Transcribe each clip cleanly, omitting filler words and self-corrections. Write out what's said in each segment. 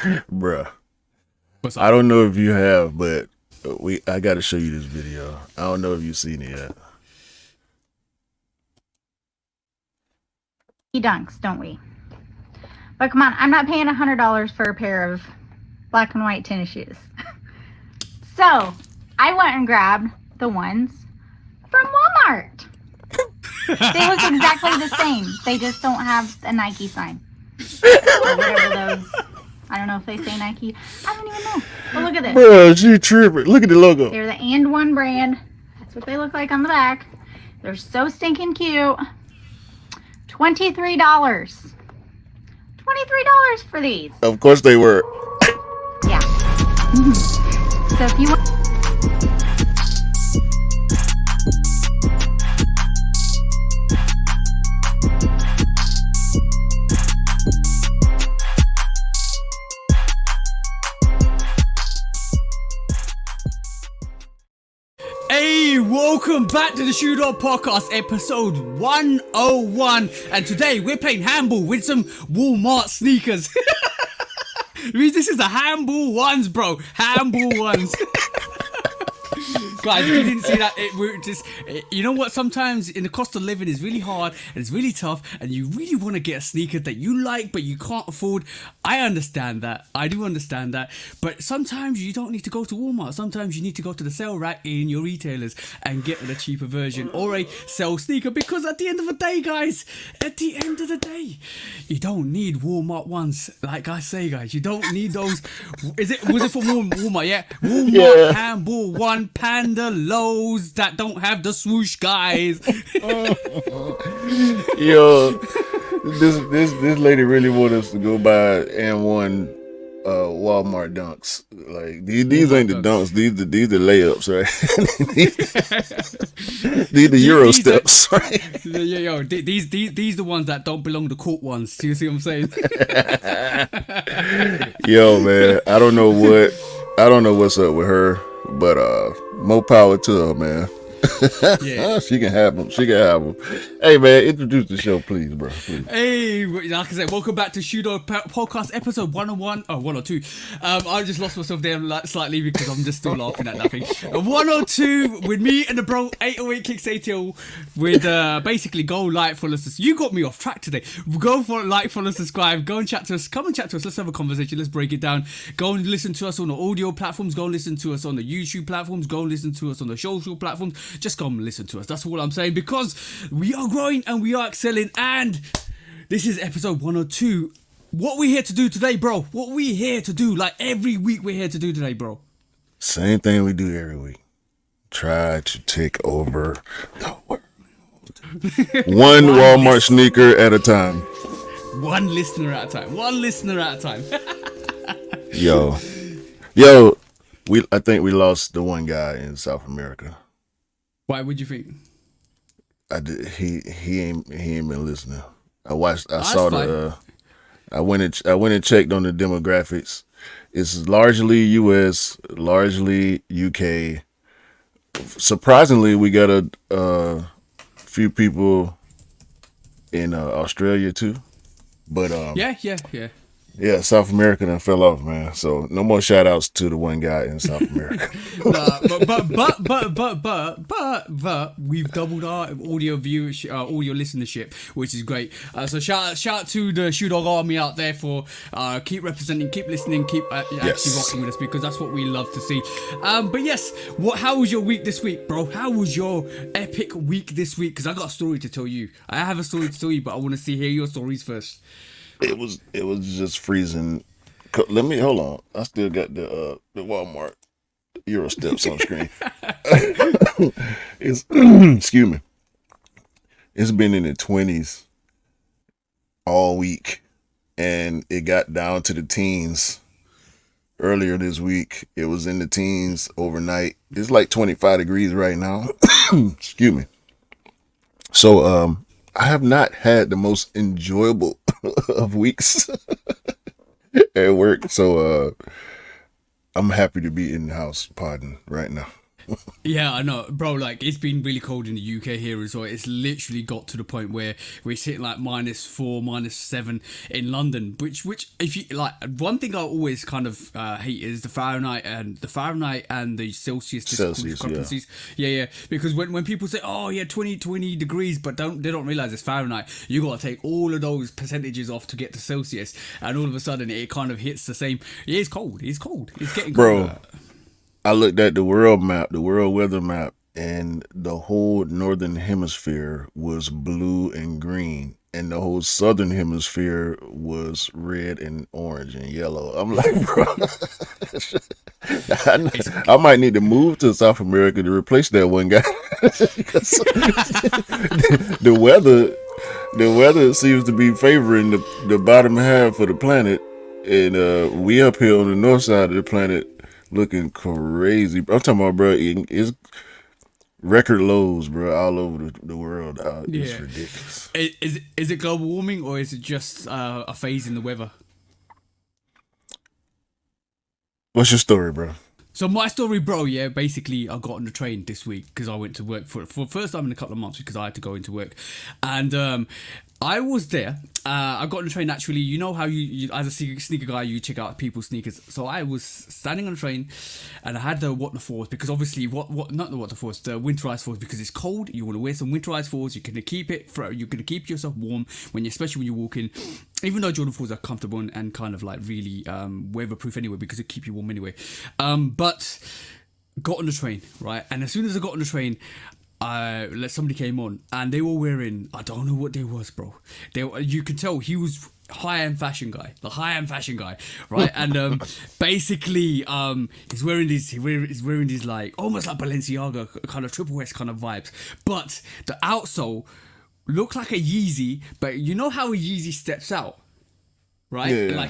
Bruh. What's I up? don't know if you have, but I got to show you this video. I don't know if you've seen it yet. Dunks, don't we? But come on, I'm not paying $100 for a pair of black and white tennis shoes. So I went and grabbed the ones from Walmart. They look exactly the same. They just don't have a Nike sign. Or whatever those. I don't know if they say Nike. I don't even know. But look at this. Bruh, she tripping. Look at the logo. They're the And One brand. That's what they look like on the back. They're so stinking cute. $23. $23 for these. Of course they were. Yeah. So if you want. Hey, welcome back to the Shoe Dog Podcast, episode 101. And today we're playing handball with some Walmart sneakers. This is the handball ones, bro. Handball ones. Guys, if you didn't see that, we're just, you know what, sometimes in the cost of living is really hard and it's really tough and you really want to get a sneaker that you like but you can't afford. I understand that. I do understand that. But sometimes you don't need to go to Walmart. Sometimes you need to go to the sale rack in your retailers and get the cheaper version or a sale sneaker, because at the end of the day, guys, at the end of the day, you don't need Walmart ones. Like I say, guys, you don't need those. Was it for Walmart? Yeah. Walmart handball one panda lows that don't have the swoosh, guys. Yo, this lady really want us to go buy and one Walmart dunks. Like these ain't the dunks. These the layups, right? these the Euro steps, right? Yo, these the ones that don't belong to court ones. Do you see what I'm saying? Yo, man, I don't know what's up with her, but more power to her, man. Yeah. She can have them. Hey, man, introduce the show, please, bro. Please. Hey, like I said, welcome back to Shoe Dog Podcast, episode 101. Oh, 102. I just lost myself there slightly because I'm just still laughing at nothing. 102 with me and the bro, 808 Kicks ATL, with basically go like, follow us. You got me off track today. Go for like, follow, subscribe, go and chat to us. Come and chat to us. Let's have a conversation. Let's break it down. Go and listen to us on the audio platforms. Go and listen to us on the YouTube platforms. Go and listen to us on the social platforms. Just come and listen to us. That's all I'm saying, because we are growing and we are excelling, and this is episode 102. What we here to do today, bro? What we here to do? Like every week we're here to do today, bro. Same thing we do every week. Try to take over the world. One Walmart sneaker at a time. One listener at a time. One listener at a time. Yo, I think we lost the one guy in South America. Why would you think? He ain't been listening. I saw fine. I went and checked on the demographics. It's largely US, largely UK. Surprisingly, we got a few people in Australia too. But yeah, South America done fell off, man. So no more shout outs to the one guy in South America. but we've doubled our audio viewership, audio listenership, which is great. So shout out to the Shoe Dog Army out there for keep representing, keep listening, keep actually rocking with us, because that's what we love to see. But yes, how was your week this week, bro? How was your epic week this week? Because I got a story to tell you. I have a story to tell you, but I want to hear your stories first. It was just freezing. Let me hold on. I still got the Walmart Euro steps on screen. It's excuse me. It's been in the 20s all week, and it got down to the teens earlier this week. It was in the teens overnight. It's like 25 degrees right now. Excuse me. So I have not had the most enjoyable of weeks at work, so I'm happy to be in the house podding right now. Yeah, I know, bro. Like, it's been really cold in the UK here as well. It's literally got to the point where we're sitting like -4, -7 in London. Which, if you like, one thing I always kind of hate is the Fahrenheit and the Celsius discrepancies. Yeah. Because when people say, oh yeah, 20 degrees, but they don't realize it's Fahrenheit. You got to take all of those percentages off to get to Celsius, and all of a sudden it kind of hits the same. Yeah, it's cold. It's cold. It's getting colder. Bro, I looked at the world weather map, and the whole northern hemisphere was blue and green, and the whole southern hemisphere was red and orange and yellow. I'm like, bro, I might need to move to South America to replace that one guy. the weather seems to be favoring the bottom half of the planet, and we up here on the north side of the planet looking crazy. I'm talking about, bro, it's record lows, bro, all over the world. It's ridiculous. Is it global warming, or is it just a phase in the weather? What's your story, bro? So my story, bro, yeah, basically I got on the train this week because I went to work for the first time in a couple of months because I had to go into work. And I was there. I got on the train naturally. You know how you as a sneaker guy, you check out people's sneakers. So I was standing on the train and I had the what the force, because obviously not the what the force, the winterized force, because it's cold. You want to wear some winterized force. You're gonna keep yourself warm especially when you're walking. Even though Jordan 4s are comfortable and kind of like really weatherproof anyway, because it keep you warm anyway. But got on the train, right? And as soon as I got on the train, somebody came on and they were wearing, I don't know what they was, bro. You could tell he was high-end fashion guy, right? And basically, he's wearing these like almost like Balenciaga kind of Triple S kind of vibes, but the outsole looked like a Yeezy, but you know how a Yeezy steps out, right? Yeah.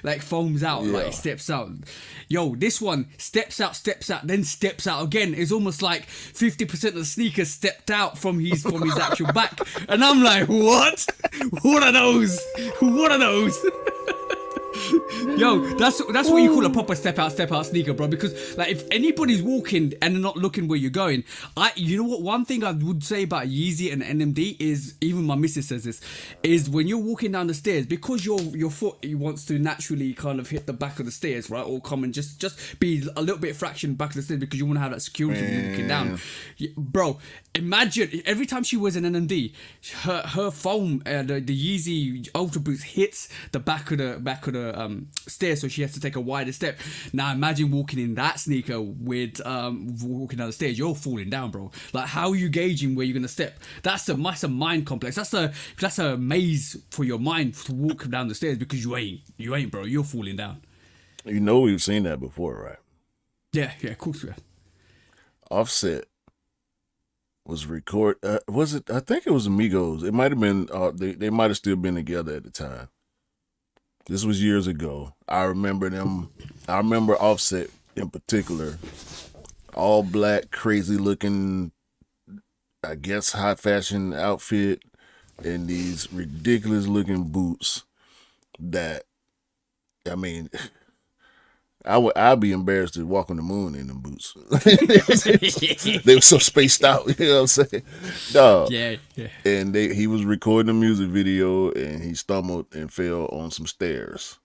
Like foams out, like it steps out. Yo, this one steps out, then steps out again. It's almost like 50% of the sneakers stepped out from his actual back, and I'm like, what? What are those? Yo, that's what you call a proper step out sneaker, bro. Because like, if anybody's walking and they're not looking where you're going, you know what? One thing I would say about Yeezy and NMD is, even my missus says this, is when you're walking down the stairs, because your foot wants to naturally kind of hit the back of the stairs, right, or come and just be a little bit fraction back of the stairs, because you want to have that security when you're walking down, bro. Imagine every time she wears an NMD, her foam, the Yeezy Ultra Boost hits the back of the stairs, so she has to take a wider step. Now imagine walking in that sneaker with walking down the stairs. You're falling down, bro. Like, how are you gauging where you're gonna step? That's a mind complex. That's a maze for your mind to walk down the stairs, because you ain't, bro. You're falling down. You know, we've seen that before, right? Yeah, of course we have. Offset was was it? I think it was Amigos. It might have been. They might have still been together at the time. This was years ago. I remember them. I remember Offset in particular. All black, crazy looking, I guess, high fashion outfit, and these ridiculous looking boots that, I mean, I'd be embarrassed to walk on the moon in them boots. They were so spaced out, you know what I'm saying? Dog. Yeah. And he was recording a music video, and he stumbled and fell on some stairs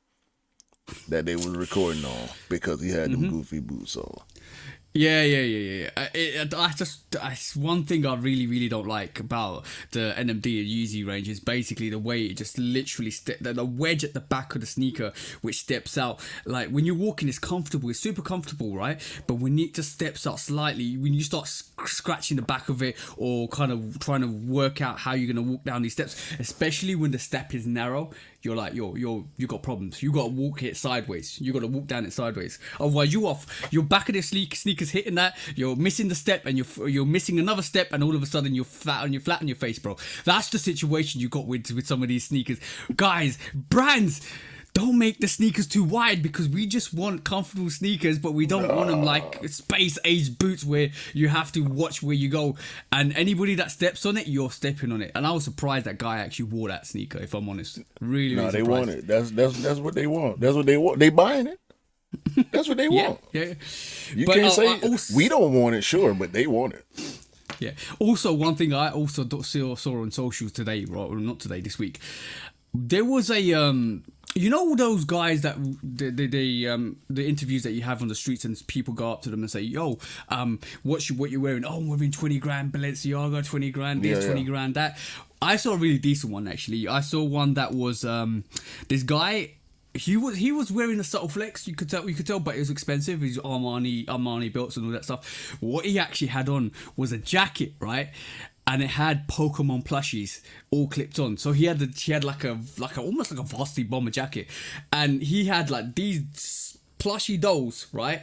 that they was recording on, because he had them goofy boots on. Yeah. That's one thing I really don't like about the NMD and Yeezy range, is basically the way it just literally the wedge at the back of the sneaker, which steps out. Like, when you're walking, it's comfortable, it's super comfortable, right? But when it just steps out slightly, when you start scratching the back of it, or kind of trying to work out how you're gonna walk down these steps, especially when the step is narrow, you're like, you got problems. You got to walk it sideways. You got to walk down it sideways. Otherwise, your back of the sneakers hitting that, you're missing the step, and you're missing another step, and all of a sudden you're flat on your face, bro. That's the situation you got with some of these sneakers, guys. Brands, don't make the sneakers too wide, because we just want comfortable sneakers, but we don't want them like space age boots where you have to watch where you go, and anybody that steps on it, you're stepping on it. And I was surprised that guy actually wore that sneaker, if I'm honest. Really, No, really they surprised. want it. That's what they want. That's what they want. They buying it. That's what they Yeah, want. yeah. You But, can't say I also- we don't want it, sure, but they want it. Yeah. Also, one thing I also saw on socials today, right? Or not today, this week. There was a you know those guys that the interviews that you have on the streets and people go up to them and say, "Yo, what you're wearing? Oh, I'm wearing 20 grand Balenciaga, 20 grand this, Yeah, 20 yeah. grand that." I saw a really decent one actually. I saw one that was this guy. He was wearing a subtle flex. You could tell, but it was expensive. His Armani belts and all that stuff. What he actually had on was a jacket, right? And it had Pokemon plushies all clipped on. So he had like a almost like a Varsity Bomber jacket, and he had like these plushy dolls, right,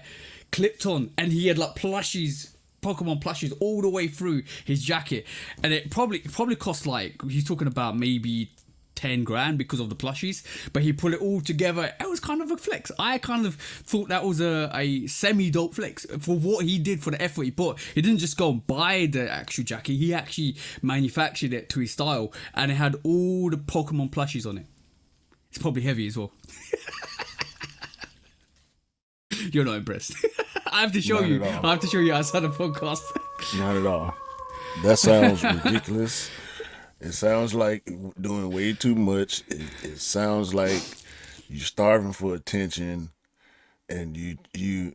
clipped on, and he had like Pokemon plushies all the way through his jacket, and it probably cost like, he's talking about maybe 10 grand because of the plushies, but he put it all together. It was kind of a flex. I kind of thought that was a semi-dope flex for what he did, for the effort he put. He didn't just go and buy the actual jacket, he actually manufactured it to his style, and it had all the Pokemon plushies on it. It's probably heavy as well. You're not impressed. I have to show Not you. at all. I have to show you outside the podcast. Not at all. That sounds ridiculous. It sounds like doing way too much. It sounds like you're starving for attention, and you're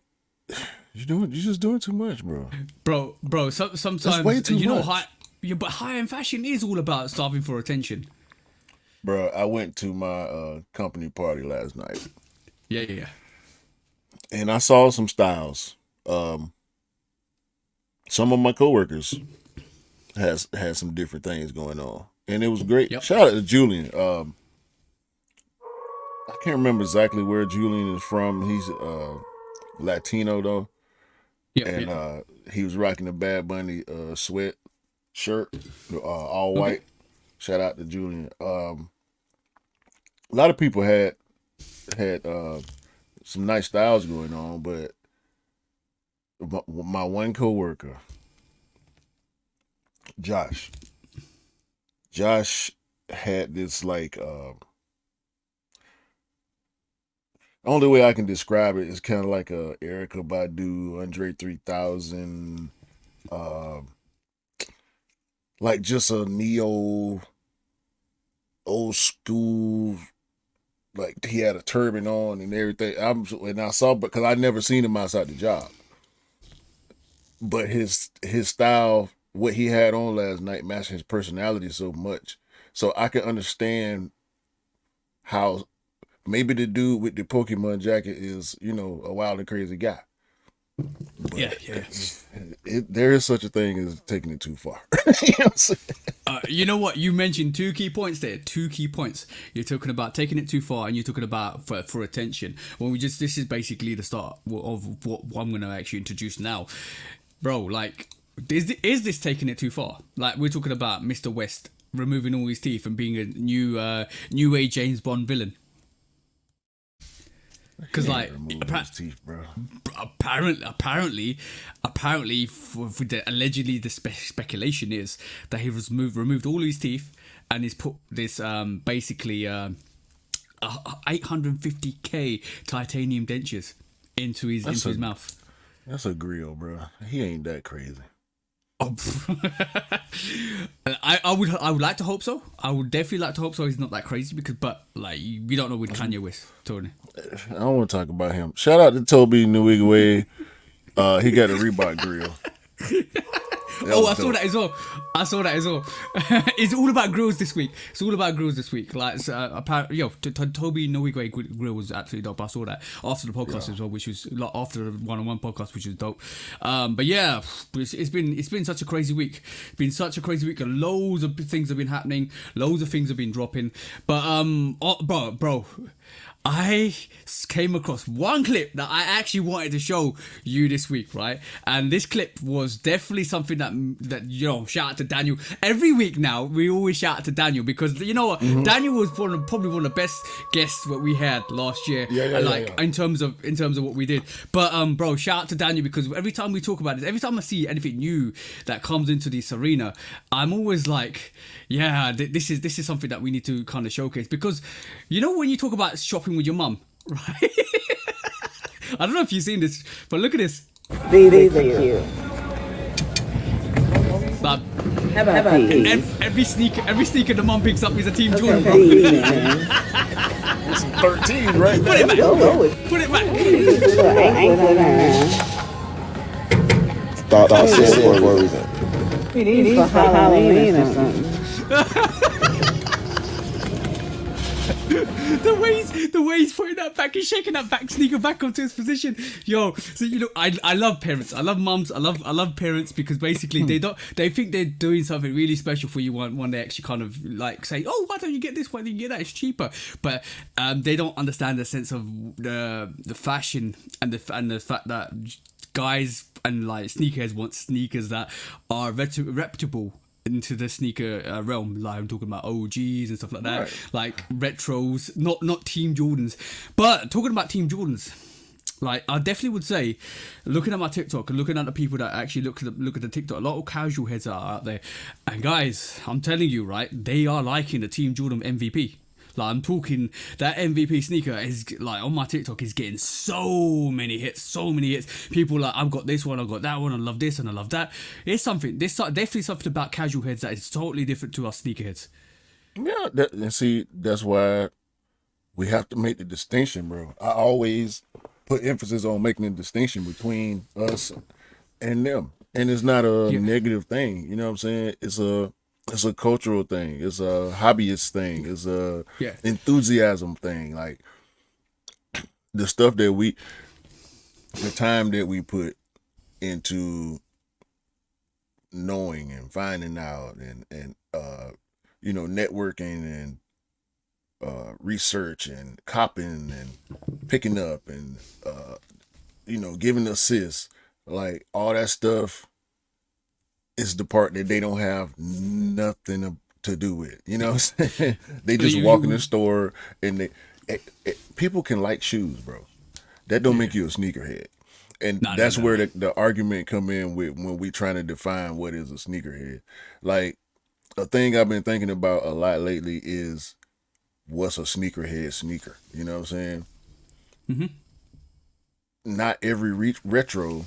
just doing too much, bro. Bro. Sometimes way too you know, much. but high-end fashion is all about starving for attention. Bro, I went to my company party last night, Yeah. and I saw some styles. Some of my coworkers had some different things going on, and it was great. Yep. Shout out to Julian. I can't remember exactly where Julian is from. He's Latino though, Yep. and he was rocking a Bad Bunny sweat shirt, all white. Shout out to Julian. A lot of people had some nice styles going on, but my one coworker, Josh had this like only way I can describe it is kind of like a Erica Badu, Andre 3000, like just a neo old school. Like he had a turban on and everything. I saw, because I never seen him outside the job. But his style, what he had on last night, matched his personality so much. So I can understand how maybe the dude with the Pokemon jacket is, a wild and crazy guy. But Yeah. there is such a thing as taking it too far. You know what I'm saying? You know what? You mentioned two key points there. Two key points. You're talking about taking it too far, and you're talking about for attention. This is basically the start of what I'm going to actually introduce now, bro. Like, is this taking it too far? Like, we're talking about Mr. West removing all his teeth and being a new age James Bond villain. Because like teeth, bro. apparently, for allegedly the speculation is that he was removed all his teeth and he's put this basically 850k titanium dentures into his mouth. That's a grill, bro. He ain't that crazy. Oh, I would like to hope so. I would definitely like to hope so. He's not that crazy but we don't know with Kanye West, Tony. I don't want to talk about him. Shout out to Toby Nwigwe. He got a Reebok grill. I saw that as well. It's all about grills this week. Like, apparently, Toby Nwigwe grill was absolutely dope. I saw that after the podcast as well, which was like after the one-on-one podcast, which was dope. But yeah, it's been such a crazy week. And loads of things have been happening. Loads of things have been dropping. But bro. I came across one clip that I actually wanted to show you this week, right? And this clip was definitely something that shout out to Daniel. Every week now, we always shout out to Daniel because you know what? Mm-hmm. Daniel was probably one of the best guests that we had last year. In terms of what we did. But bro, shout out to Daniel because every time we talk about this, every time I see anything new that comes into this arena, I'm always like, yeah, this is something that we need to kind of showcase because when you talk about shopping with your mum, right? I don't know if you've seen this, but look at this. These are cute. But How about these? every sneaker the mom picks up is a Team Jordan, bro. These, man. It's 13 right Put it now. back. Go with Put it back. little anklet, man. Thought I said it for a reason. These for Halloween or something. The way he's putting that back, he's shaking that back sneaker back onto his position. Yo, so you know, I love parents, I love mums, I love parents because basically they think they're doing something really special for you when they actually kind of like say, oh, why don't you get this? Why don't you get that? It's cheaper. But they don't understand the sense of the fashion and the fact that guys and like sneakerheads want sneakers that are reputable into the sneaker realm. Like I'm talking about OGs and stuff like that, Right. like retros, not Team Jordans. But talking about Team Jordans, like I definitely would say, looking at my TikTok and looking at the people that actually look at the TikTok, a lot of casual heads are out there, and guys, I'm telling you, right, they are liking the Team Jordan MVP. Like I'm talking, that MVP sneaker is like on my TikTok is getting so many hits. People like, I've got this one, I've got that one, I love this and I love that. It's something. There's definitely something about casual heads that is totally different to us sneakerheads. Yeah, and see, that's why we have to make the distinction, bro. I always put emphasis on making a distinction between us and them, and it's not a negative thing. You know what I'm saying? It's a cultural thing. It's a hobbyist thing. It's a enthusiasm thing. Like the stuff that the time that we put into knowing and finding out and you know, networking and research and copying and picking up and you know, giving assists, like all that stuff is the part that they don't have nothing to do with. You know what I'm saying? They just walk in the store and people can like shoes, bro. That don't make you a sneakerhead. And that's where the argument come in with when we trying to define what is a sneakerhead. Like a thing I've been thinking about a lot lately is what's a sneakerhead sneaker. You know what I'm saying? Mm-hmm. Not every retro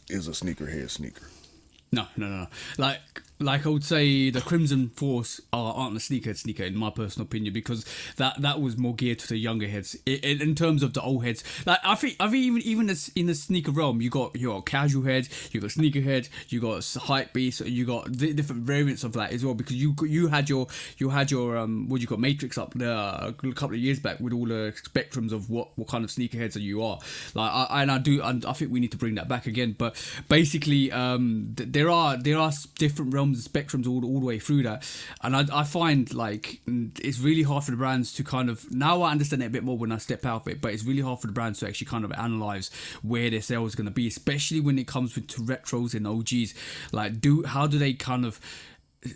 is a sneakerhead sneaker. No. Like I would say the Crimson Force aren't a sneaker in my personal opinion, because that was more geared to the younger heads. In terms of the old heads, like I think even in the sneaker realm, you got casual heads, you got sneaker heads, you got hype beasts, you got different variants of that as well. Because you had your what you got Matrix up there a couple of years back with all the spectrums of what kind of sneakerheads that you are. Like I think we need to bring that back again. But basically, there are different realms and spectrums all the way through that, and I find like it's really hard for the brands to kind of, now I understand it a bit more when I step out of it, but it's really hard for the brands to actually kind of analyze where their sales is going to be, especially when it comes to retros and OGs. Like how do they kind of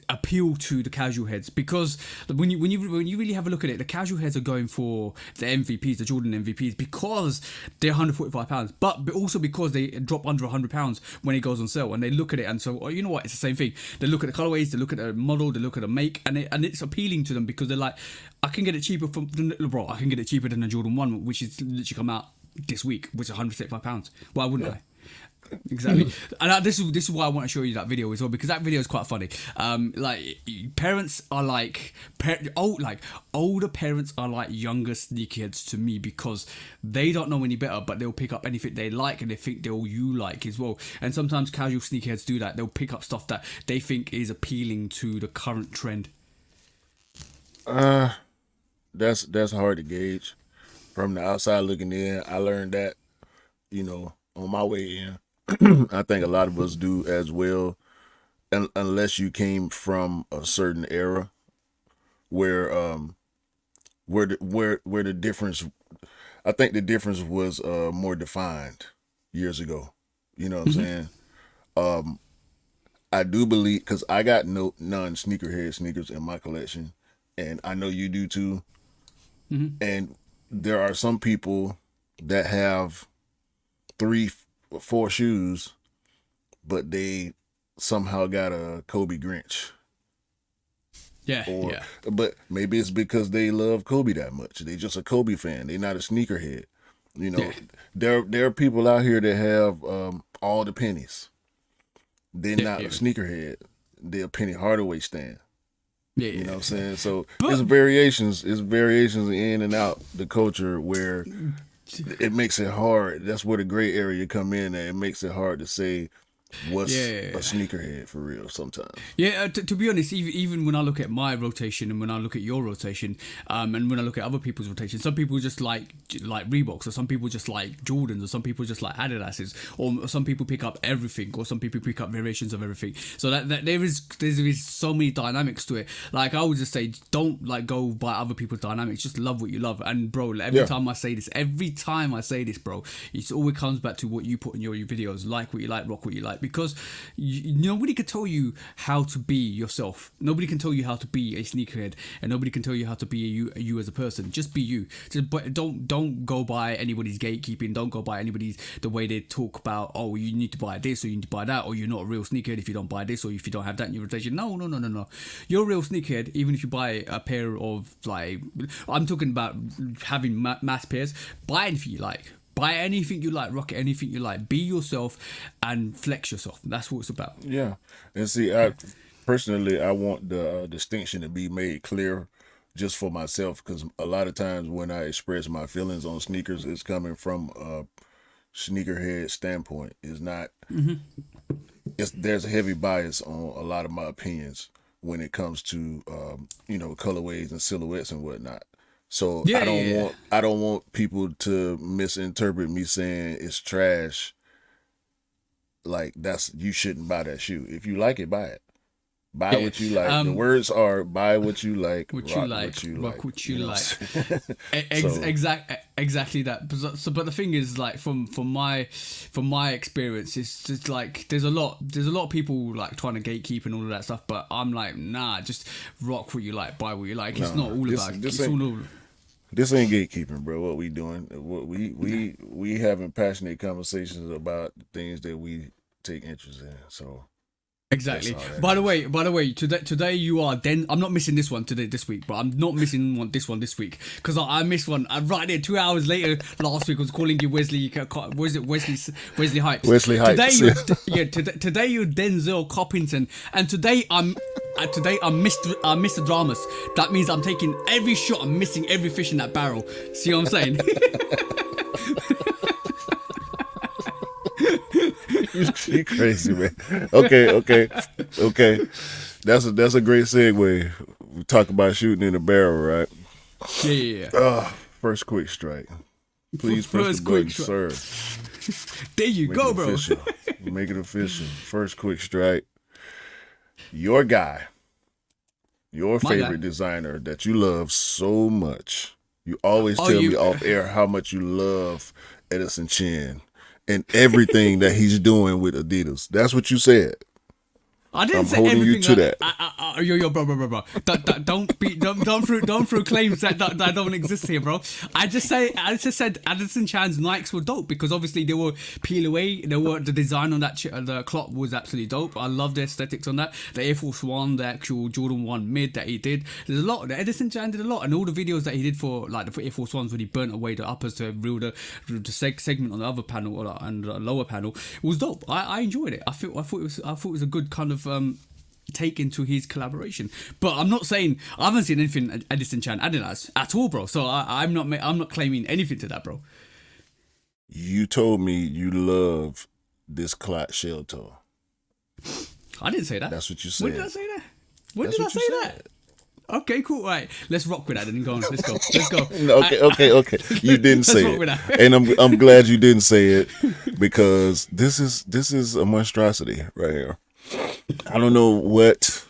appeal to the casual heads? Because when you really have a look at it, the casual heads are going for the MVPs, the Jordan MVPs, because they're £145, but also because they drop under £100 when it goes on sale, and they look at it and so, oh, you know what, it's the same thing. They look at the colorways, they look at the model, they look at the make, and it's appealing to them because they're like, I can get it cheaper than the Jordan 1, which is literally come out this week, which is £175. Why wouldn't I? Exactly. And this is why I want to show you that video as well, because that video is quite funny. Like parents are like older parents are like younger sneakerheads to me, because they don't know any better, but they'll pick up anything they like and they think you like as well. And sometimes casual sneakerheads do that. They'll pick up stuff that they think is appealing to the current trend. That's hard to gauge from the outside looking in. I learned that, you know, on my way in. I think a lot of us do as well, unless you came from a certain era where the difference, I think the difference was more defined years ago. You know what I'm saying? I do believe, because I got non-sneakerhead sneakers in my collection, and I know you do too. And there are some people that have 3-4 shoes, but they somehow got a Kobe Grinch. Yeah. But maybe it's because they love Kobe that much. They just a Kobe fan. They're not a sneakerhead. You know, Yeah. there are people out here that have all the pennies. They're Yeah, not yeah. a sneakerhead. They're a Penny Hardaway stan. Yeah, You know what I'm saying? So But- it's variations. It's variations in and out the culture where it makes it hard. That's where the gray area come in. And it makes it hard to say what's a sneakerhead for real sometimes. Yeah, to be honest, even when I look at my rotation and when I look at your rotation, and when I look at other people's rotation, some people just like Reeboks, or some people just like Jordans, or some people just like Adidas's, or some people pick up everything, or some people pick up variations of everything. So that there is so many dynamics to it. Like I would just say, don't like go by other people's dynamics. Just love what you love. And bro, every time I say this, bro, it always comes back to what you put in your videos. Like what you like, rock what you like. Because nobody can tell you how to be yourself. Nobody can tell you how to be a sneakerhead, and nobody can tell you how to be you as a person. Just be you. But don't go by anybody's gatekeeping. Don't go by anybody's the way they talk about. Oh, you need to buy this, or you need to buy that, or you're not a real sneakerhead if you don't buy this, or if you don't have that in your rotation. No. You're a real sneakerhead even if you buy a pair of like. I'm talking about having mass pairs. Buy anything you like. Buy anything you like, rock anything you like. Be yourself and flex yourself. That's what it's about. Yeah. And see, I personally, I want the distinction to be made clear just for myself, because a lot of times when I express my feelings on sneakers, it's coming from a sneakerhead standpoint. It's not, there's a heavy bias on a lot of my opinions when it comes to, colorways and silhouettes and whatnot. So I don't want people to misinterpret me saying it's trash. Like you shouldn't buy that shoe. If you like it, buy it. Buy what you like. The words are buy what you like, rock what you like. Exactly that. So, but the thing is, like from my experience, it's just like there's a lot of people like trying to gatekeep and all of that stuff. But I'm like, nah, just rock what you like, buy what you like. It's not all about. This ain't gatekeeping, bro. What we doing? What we having passionate conversations about things that we take interest in. So exactly. By the way, today you are. I'm not missing this one this week, but I'm not missing this one this week because I missed one right there 2 hours later last week. I was calling you Wesley. Was it Wesley Hypes? Wesley Hypes. Today you're Denzel Coppington, and today I'm Mr. Dramas. That means I'm taking every shot. I'm missing every fish in that barrel. See what I'm saying? You crazy, man. Okay. That's a great segue. We talk about shooting in a barrel, right? Yeah. First quick strike. Please press the button, sir. There you go, bro. Official. Make it official. First quick strike. Your guy, your favorite designer that you love so much. You always tell me off air how much you love Edison Chan and everything that he's doing with Adidas. That's what you said. I didn't I'm say holding everything. You to that. Bro. Don't throw claims that don't exist here, bro. I just said Edison Chan's Nikes were dope because obviously they were peel away. The design on that the clock was absolutely dope. I love the aesthetics on that. The Air Force One, the actual Jordan 1 mid that he did. There's a lot. The Edison Chan did a lot, and all the videos that he did for like the Air Force Ones when he burnt away the uppers to reveal the segment on the other panel and the lower panel was dope. I enjoyed it. I thought it was a good kind of take into his collaboration, but I'm not saying I haven't seen anything Edison Chan Adidas at all, bro. So I'm not claiming anything to that, bro. You told me you love this Clot shell toe. I didn't say that. That's what you said. When did I say that? When did I say that? Okay, cool. Right, let's rock with that and go on. Let's go. Okay. You didn't say it, and I'm glad you didn't say it because this is a monstrosity right here. I don't know what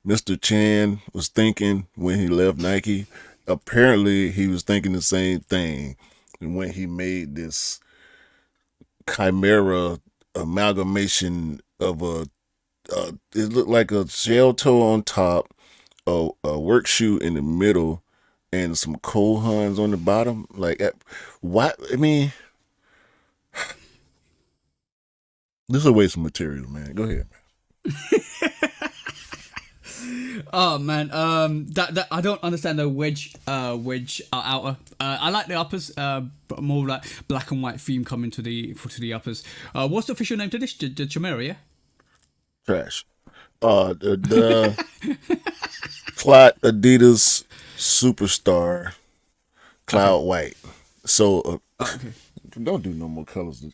Mr. Chan was thinking when he left Nike. Apparently, he was thinking the same thing when he made this chimera amalgamation of it looked like a shell toe on top, a work shoe in the middle, and some Cole Huns on the bottom. Like, what? I mean, this is a waste of material, man. Go ahead, man. Oh man, that I don't understand the wedge outer. I like the uppers, but more like black and white theme coming to the uppers. What's the official name to this? The Chimera, yeah. Trash. The Clot Adidas Superstar Cloud White. So Okay. don't do no more colors.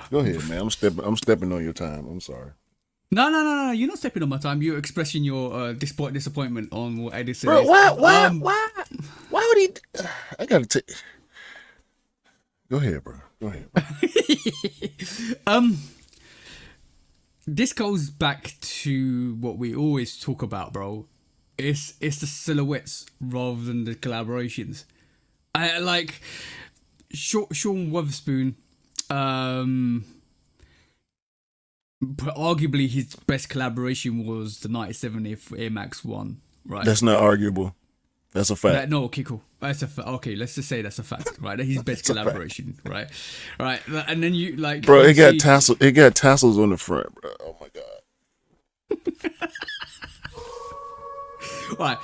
Go ahead, man. I'm stepping on your time. I'm sorry. No. You're not stepping on my time. You're expressing your disappointment on what Edison Bro, is. why would he? I gotta take. Go ahead, bro. This goes back to what we always talk about, bro. It's the silhouettes rather than the collaborations. I like Sean Witherspoon. But arguably his best collaboration was the 97 Air Max 1, right? That's not arguable. That's a fact. No, okay, cool. That's okay, let's just say that's a fact, right? His best collaboration, right? Right, and then you like, bro, it got tassels. It got tassels on the front, bro. Oh my god. Right.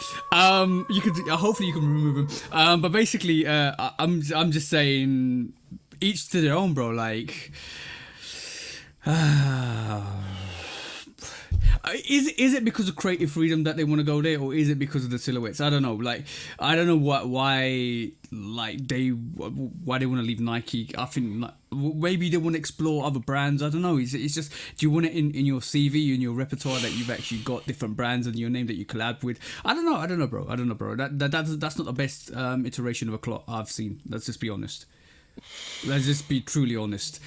You could hopefully you can remove them. But basically, I'm just saying, each to their own, bro. Like, is it because of creative freedom that they want to go there, or is it because of the silhouettes? I don't know. Like, I don't know why they want to leave Nike. I think maybe they want to explore other brands. I don't know. It's just, do you want it in your CV, in your repertoire, that you've actually got different brands and your name that you collab with? I don't know, bro. That's not the best iteration of a cloth I've seen. Let's just be honest. Let's just be truly honest.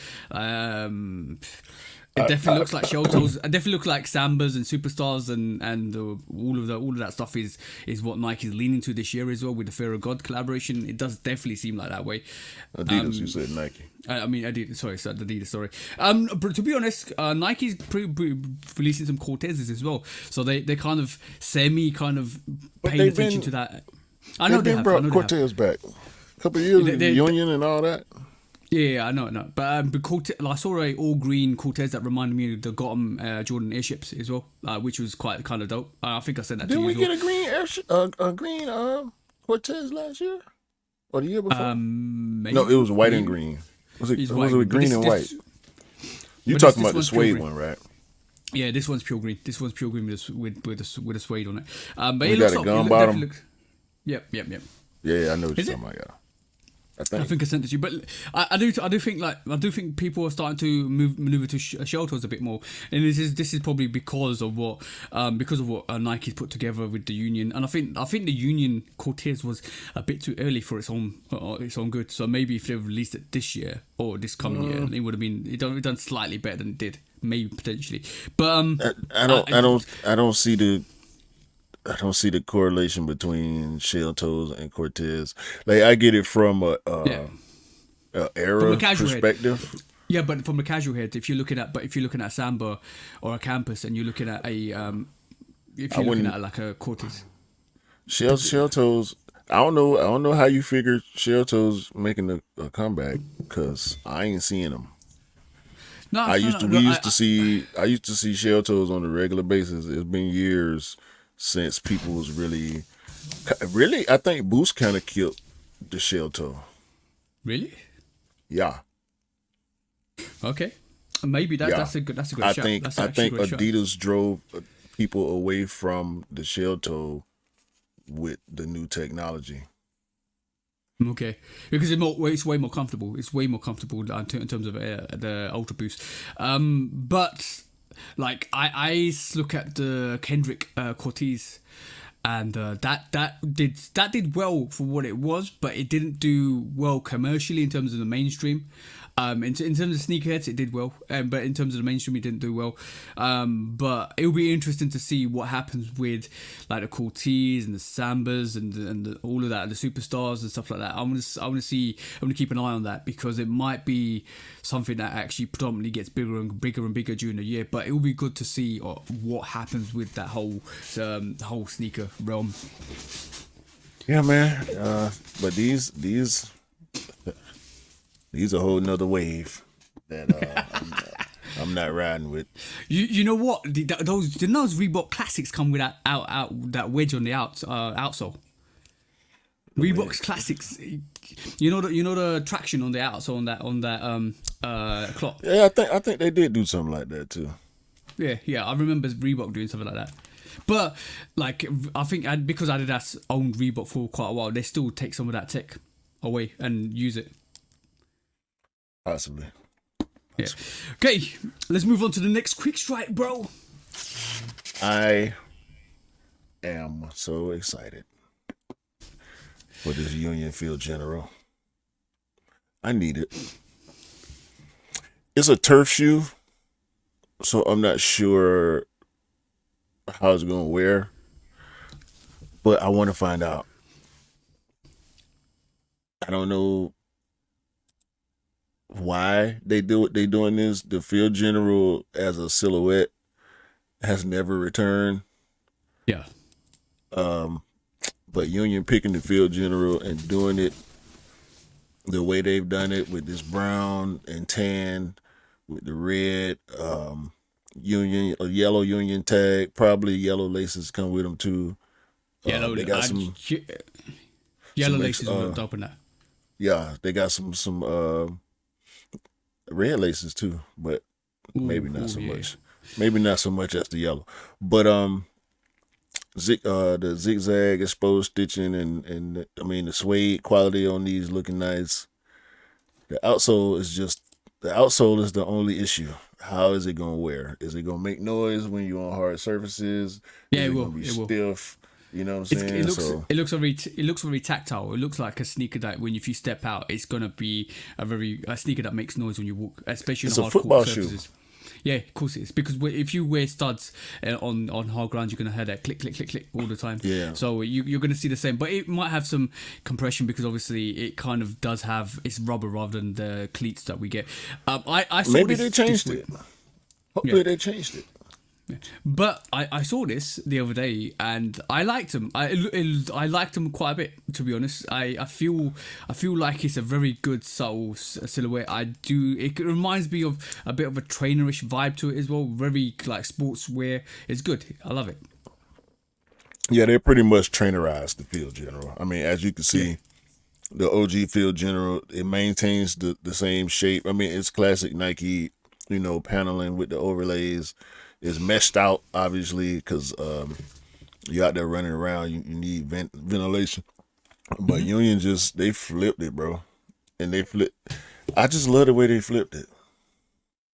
It definitely looks like Sheltos. It definitely looks like Sambas and Superstars and all of that stuff is what Nike's leaning to this year as well, with the Fear of God collaboration. It does definitely seem like that way. Adidas, you said Nike. I mean Adidas. Sorry, Adidas. Sorry. But to be honest, Nike's releasing some Cortezes as well, so they kind of paying attention to that. I know they have. brought Cortez back a couple of years ago, Union and all that. Yeah, I know. But Cortez, I saw a all green Cortez that reminded me of the Gotham Jordan airships as well, which was quite kind of dope. I think I said that to you. Didn't we get a green green Cortez last year or the year before? Maybe. No, it was white and green. Was it green and white? You talking about the suede one, right? Yeah, this one's pure green. This one's pure green with a suede on it. But We it got looks a like, gun bottom. Yep. Yeah, I know what you're talking about. Yeah. I think I sent it to you, but I do think people are starting to maneuver to shelters a bit more, and this is probably because of what Nike's put together with the Union, and I think the Union Cortez was a bit too early for its own good. So maybe if they released it this year or this coming year, it would have been done slightly better than it did, maybe potentially. But I don't see the correlation between shell toes and Cortez. Like, I get it from a era perspective. Head. Yeah, but from a casual head, if you're looking at Samba or a Campus, and you're looking at like a Cortez, shell toes. I don't know how you figure shell toes making a comeback, because I ain't seeing them. I used to see shell toes on a regular basis. It's been years since people was really, I think Boost kind of killed the shell toe. Really? Yeah. Okay. Maybe that's a good shot. I think Adidas drove people away from the shell toe with the new technology. Okay, because it's way more comfortable. It's way more comfortable in terms of the Ultra Boost. But like I look at the Kendrick Cortez, and that did well for what it was, but it didn't do well commercially in terms of the mainstream. In terms of sneakerheads, it did well, but in terms of the mainstream, it didn't do well. But it'll be interesting to see what happens with like the Cortez and the Sambas and all of that, the Superstars and stuff like that. I want to keep an eye on that, because it might be something that actually predominantly gets bigger and bigger during the year. But it will be good to see what happens with that whole sneaker realm. Yeah, man. But these a whole nother wave that I'm not riding with. You know what? Those Reebok Classics come with that wedge on the outsole. Reebok's Classics. You know the traction on the outsole on that clock. Yeah, I think they did do something like that too. Yeah. I remember Reebok doing something like that. But like, I think because Adidas owned Reebok for quite a while, they still take some of that tech away and use it. Possibly. Yeah. Okay, let's move on to the next quick strike, bro. I am so excited for this Union Field General. I need it. It's a turf shoe, so I'm not sure how it's going to wear, but I want to find out. I don't know why they do what they doing this. The Field General as a silhouette has never returned. Yeah. But Union picking the Field General and doing it the way they've done it with this brown and tan with the red yellow Union tag, probably yellow laces come with them too. Yellow, they got some yellow laces on top of that. Yeah, they got some red laces too, but maybe not so much. Maybe not so much as the yellow. But the zigzag exposed stitching and I mean the suede quality on these looking nice. The outsole is the only issue. How is it gonna wear? Is it gonna make noise when you're on hard surfaces? Yeah, is it will. Gonna be it will. stiff. You know what I'm saying? It looks very tactile. It looks like a sneaker that when if you step out, it's gonna be a sneaker that makes noise when you walk, especially it's on a hard football court surfaces. shoe. Yeah, of course it is. Because if you wear studs on hard ground, you're going to hear that click, click, click, click all the time. Yeah. So you're going to see the same. But it might have some compression because obviously it kind of does have, it's rubber rather than the cleats that we get. I saw Maybe this, they changed it. Hopefully they changed it. But I saw this the other day and I liked them. I liked them quite a bit, to be honest. I feel like it's a very good subtle silhouette. It reminds me of a bit of a trainerish vibe to it as well. Very like sportswear. It's good. I love it. Yeah, they pretty much trainerized the Field General. I mean, as you can see, the OG Field General, it maintains the same shape. I mean, it's classic Nike, paneling with the overlays. It's meshed out, obviously, because you're out there running around. You need ventilation. But Union they flipped it, bro. And I just love the way they flipped it.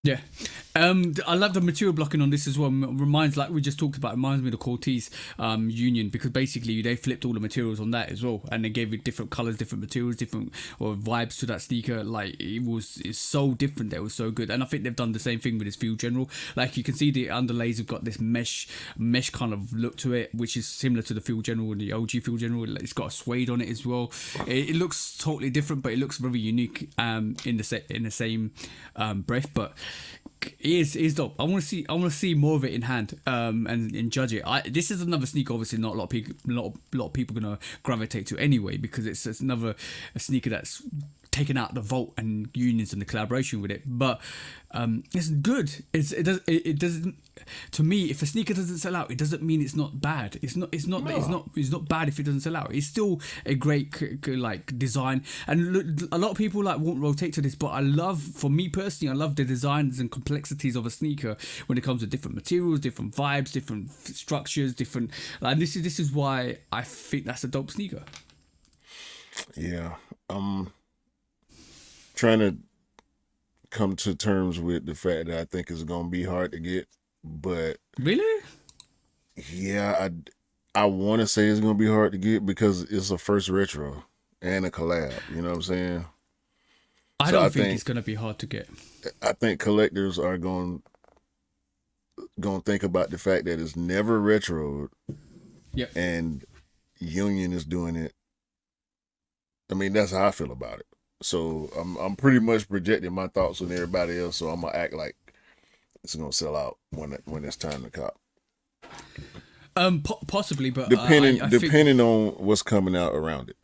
Yeah. I love the material blocking on this as well. Reminds, like we just talked about, reminds me of the Cortez Union, because basically they flipped all the materials on that as well, and they gave it different colors, different materials, different vibes to that sneaker. Like it's so different that it was so good. And I think they've done the same thing with this Field General. Like you can see the underlays have got this mesh kind of look to it, which is similar to the Field General and the OG Field General. It's got a suede on it as well. It looks totally different, but it looks very unique in the same breath. But it is dope. I want to see more of it in hand and judge it. This is another sneaker obviously not a lot of people gonna gravitate to anyway, because it's another sneaker that's taken out the vault and Unions and the collaboration with it. But it's good. It doesn't. To me, if a sneaker doesn't sell out, it doesn't mean it's not bad. It's not bad if it doesn't sell out. It's still a great like design. And look, a lot of people won't rotate to this, but for me personally, I love the designs and complexities of a sneaker when it comes to different materials, different vibes, different structures, different. And this is why I think that's a dope sneaker. Yeah. Trying to come to terms with the fact that I think it's gonna be hard to get, but really, yeah, I want to say it's gonna be hard to get because it's a first retro and a collab. You know what I'm saying? I don't think it's gonna be hard to get. I think collectors are gonna think about the fact that it's never retro. Yeah, and Union is doing it. I mean, that's how I feel about it. So I'm pretty much projecting my thoughts on everybody else. So I'm gonna act like it's gonna sell out when it's time to cop. Possibly, but depending on what's coming out around it.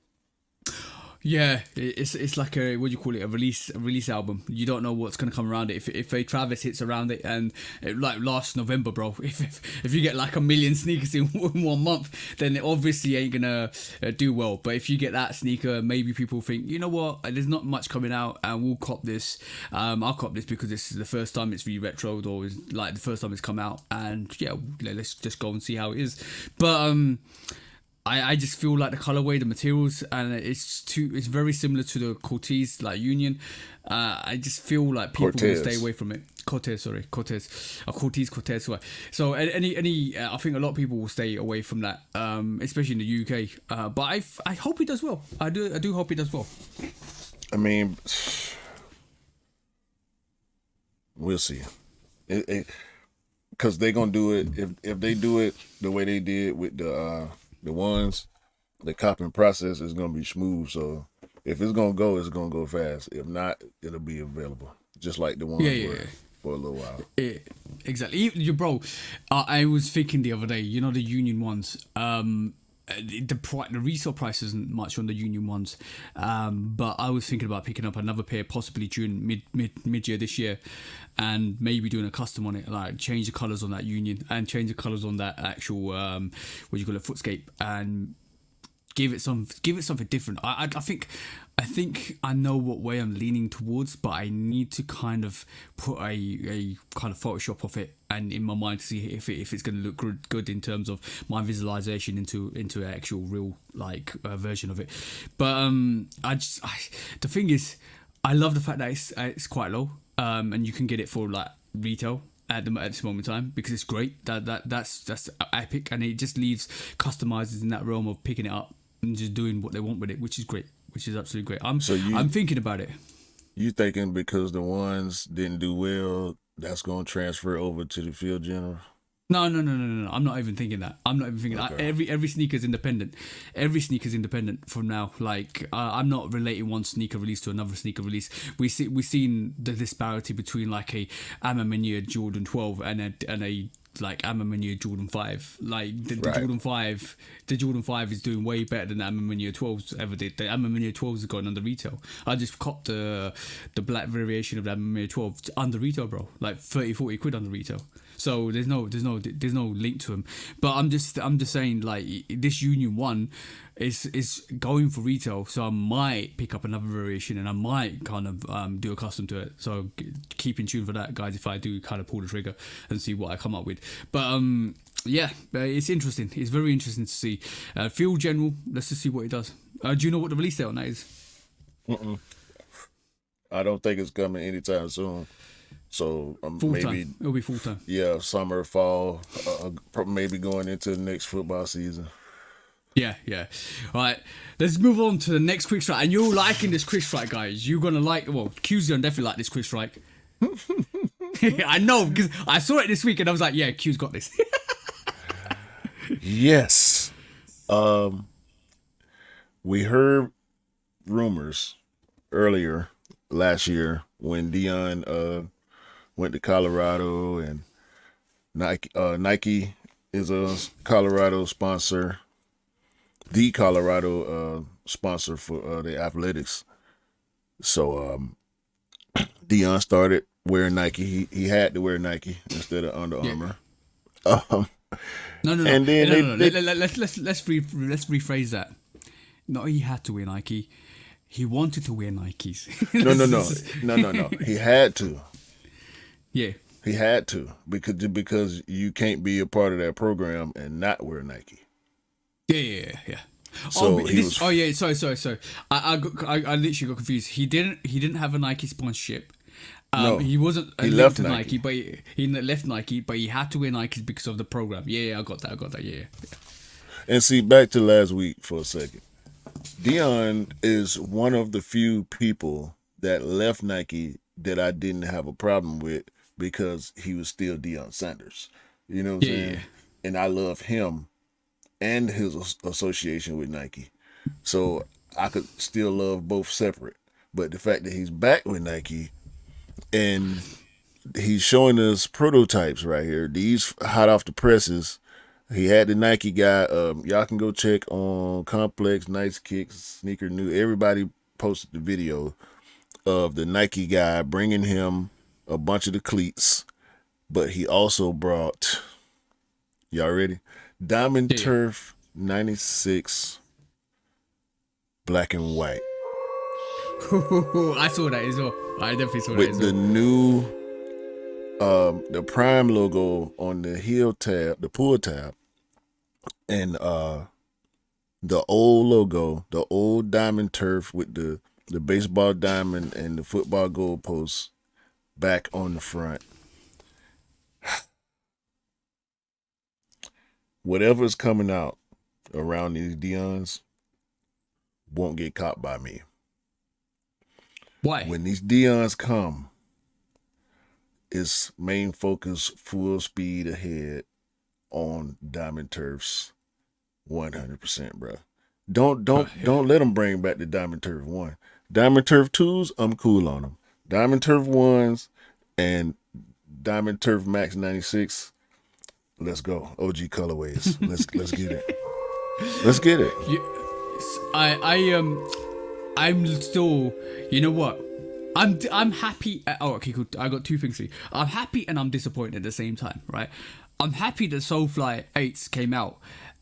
Yeah, it's like a, what do you call it, a release album. You don't know what's gonna come around it. If a Travis hits around it, and like last November, bro, if you get like 1 million sneakers in 1 month, then it obviously ain't gonna do well. But if you get that sneaker, maybe people think, you know what, there's not much coming out, and we'll cop this. I'll cop this because this is the first time it's re-retroed, or is like the first time it's come out, and yeah, let's just go and see how it is. But I just feel like the colorway, the materials, and it's very similar to the Cortez, like Union. I just feel like people will stay away from it. Cortez. Cortez. Sorry. So any, I think a lot of people will stay away from that, especially in the UK. But I hope he does well. I do hope he does well. I mean, we'll see. Because they're gonna do it if they do it the way they did with the ones, the copying process is gonna be smooth. So if it's gonna go fast. If not, it'll be available, just like the ones were for a little while. Exactly, bro. I was thinking the other day, you know, the Union ones. The resale price isn't much on the Union ones, but I was thinking about picking up another pair possibly during mid year this year, and maybe doing a custom on it, like change the colors on that Union and change the colors on that actual what do you call it, footscape, and give it something different. I think I know what way I'm leaning towards, but I need to kind of put a kind of Photoshop of it and in my mind to see if it's going to look good in terms of my visualization into an actual real like version of it. But the thing is, I love the fact that it's quite low, and you can get it for like retail at this moment in time, because it's great. That's epic, and it just leaves customizers in that realm of picking it up and just doing what they want with it, which is great. Which is absolutely great. I'm thinking about it. You thinking because the ones didn't do well, that's going to transfer over to the field general? No. I'm not even thinking that. Okay. Every sneaker is independent. Every sneaker is independent from now. Like I'm not relating one sneaker release to another sneaker release. We've seen the disparity between like a Ma Maniere Jordan 12 and a like Ma Maniere Jordan 5. Like the Jordan 5 is doing way better than the Ma Maniere 12s ever did. The Ma Maniere 12s has gone under retail. I just copped the black variation of that Ma Maniere 12 under retail, bro. Like 30-40 quid under retail. So there's no link to him. But I'm just saying, like, this Union 1 is going for retail, so I might pick up another variation and I might kind of do a custom to it. So keep in tune for that, guys, if I do kind of pull the trigger and see what I come up with. But yeah, it's interesting. It's very interesting to see. Field General, let's just see what he does. Do you know what the release date on that is? I don't think it's coming anytime soon. So maybe it'll be full time. Yeah, summer, fall, maybe going into the next football season. Yeah. All right, let's move on to the next quick strike. And you're liking this quick strike, guys. You're gonna Q's gonna definitely like this quick strike. I know, because I saw it this week and I was like, yeah, Q's got this. Yes. We heard rumors earlier last year when Deion went to Colorado, and Nike is a Colorado sponsor, the Colorado sponsor for the athletics. So Deion started wearing Nike. He had to wear Nike instead of Under Armour. No. And then let's rephrase that. No, he had to wear Nike. He wanted to wear Nikes. No. He had to. Yeah. He had to, because you can't be a part of that program and not wear Nike. Yeah. So sorry. I literally got confused. He didn't have a Nike sponsorship. No, he wasn't. He left Nike, but he left Nike, but he had to wear Nikes because of the program. Yeah, I got that. Yeah. And see, back to last week for a second. Deion is one of the few people that left Nike that I didn't have a problem with, because he was still Deion Sanders. You know what I'm saying? And I love him and his association with Nike. So I could still love both separate. But the fact that he's back with Nike and he's showing us prototypes right here, these hot off the presses, He had the Nike guy. Y'all can go check on Complex, Nice Kicks, Sneaker New. Everybody posted the video of the Nike guy bringing him a bunch of the cleats, but he also brought, y'all ready? Diamond Yeah. Turf 96 black and white I saw that as well. I definitely saw that with as the well. new the Prime logo on the heel tab, the pull tab, and the old logo, the old Diamond Turf with the baseball diamond and the football goalpost back on the front. Whatever's coming out around these Deions won't get caught by me. Why? When these Deions come, it's main focus full speed ahead on Diamond Turfs 100%, bro. Don't let them bring back the Diamond Turf 1. Diamond Turf 2s, I'm cool on them. Diamond Turf 1s and Diamond Turf Max 96, let's go. OG colorways. Let's get it. Let's get it. I'm still, you know what? I'm happy. Oh, okay, cool. I got two things for you. I'm happy and I'm disappointed at the same time, right? I'm happy that Soulfly 8s came out,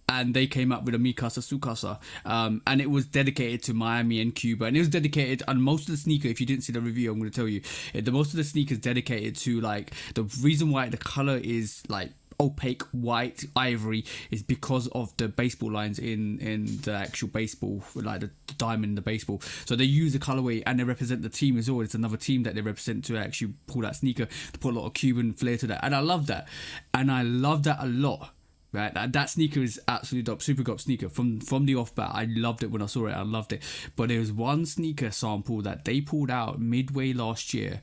and they came up with a Mikasa Sukasa, and it was dedicated to Miami and Cuba, and it was dedicated, and most of the sneaker, if you didn't see the review, I'm going to tell you, most of the sneakers dedicated to, like, the reason why the color is like opaque white ivory is because of the baseball lines in the actual baseball, like the diamond in the baseball. So they use the colorway and they represent the team as well. It's another team that they represent to actually pull that sneaker, to put a lot of Cuban flair to that, and I love that, and I love that a lot. Right, that sneaker is absolutely dope, super dope sneaker. From the off bat, I loved it when I saw it. I loved it. But there was one sneaker sample that they pulled out midway last year,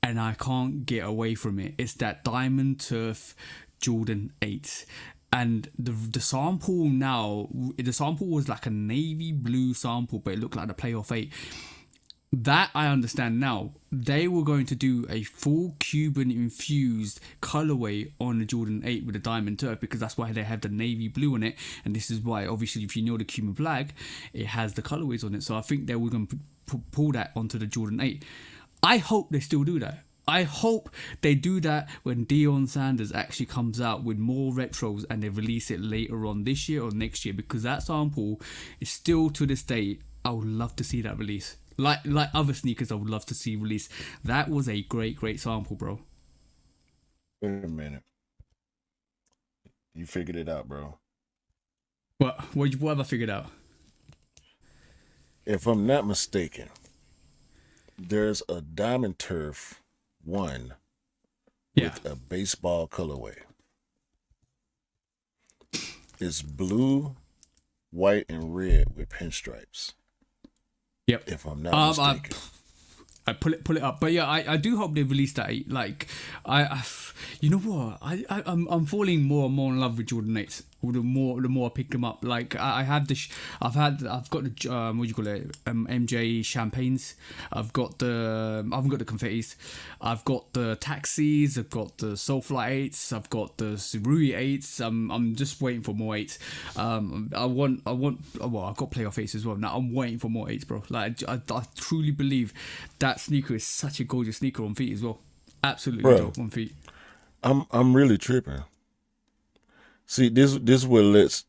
and I can't get away from it. It's that Diamond Turf Jordan 8. And the sample now, the sample was like a navy blue sample, but it looked like the playoff 8. That I understand now. They were going to do a full Cuban infused colorway on the Jordan 8 with the Diamond Turf, because that's why they have the navy blue on it, and this is why, obviously, if you know the Cuban flag, it has the colorways on it. So I think they were going to pull that onto the Jordan 8. I hope they still do that. I hope they do that when Deion Sanders actually comes out with more retros and they release it later on this year or next year, because that sample is still, to this day, I would love to see that release. Like other sneakers I would love to see released. That was a great sample, bro. Wait a minute. You figured it out, bro. What have I figured out? If I'm not mistaken, there's a Diamond Turf 1 with a baseball colorway. It's blue, white, and red with pinstripes. Yep. If I'm not mistaken. I pull it up, but yeah, I do hope they release that. Like, you know what? I'm falling more and more in love with Jordan 8s. The more I pick them up. Like, I have I've got the what do you call it? MJ champagnes. I haven't got the confettis. I've got the taxis. I've got the Soulfly 8s. I've got the Surui 8s. I'm just waiting for more 8s. I want. Well, I've got playoff 8s as well. Now I'm waiting for more 8s, bro. Like, I truly believe that sneaker is such a gorgeous sneaker on feet as well. Absolutely dope on feet. I'm really tripping. See, this will let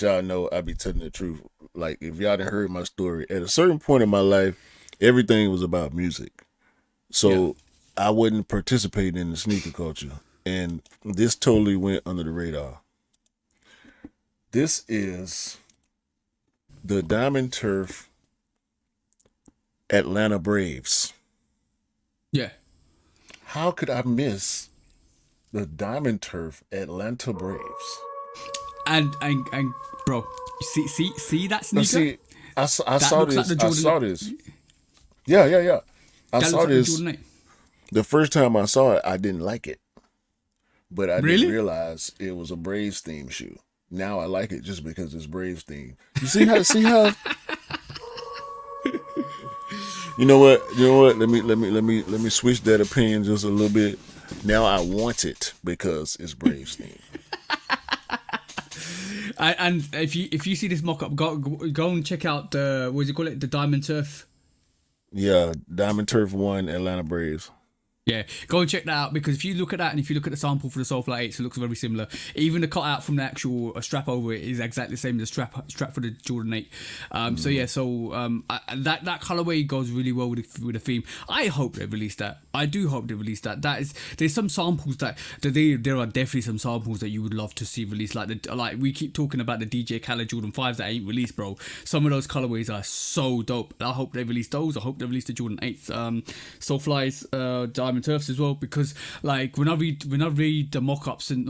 y'all know I be telling the truth. Like, if y'all done heard my story, at a certain point in my life, everything was about music. So I wasn't participating in the sneaker culture, and this totally went under the radar. This is the Diamond Turf Atlanta Braves. Yeah. How could I miss the Diamond Turf Atlanta Braves? And bro, see that sneaker? See, I saw this. Like I saw this. Yeah. I saw this. The first time I saw it, I didn't like it, but I didn't realize it was a Braves theme shoe. Now I like it just because it's Braves theme. You see how? You know what? Let me switch that opinion just a little bit. Now I want it because it's Braves theme. And if you see this mock-up, go and check out the, what do you call it, the Diamond Turf. Yeah, Diamond Turf 1, Atlanta Braves. Yeah, go and check that out, because if you look at that and if you look at the sample for the Soulfly 8s, it looks very similar. Even the cutout from the actual strap over it is exactly the same as the strap for the Jordan 8. That colorway goes really well with the theme. I hope they release that. I do hope they release that. There's some samples there are definitely some samples that you would love to see released. Like we keep talking about the DJ Khaled Jordan 5s that ain't released, bro. Some of those colorways are so dope. I hope they release those. I hope they release the Jordan 8s, Soulflies, Diamond Turfs as well, because like when I read the mock-ups and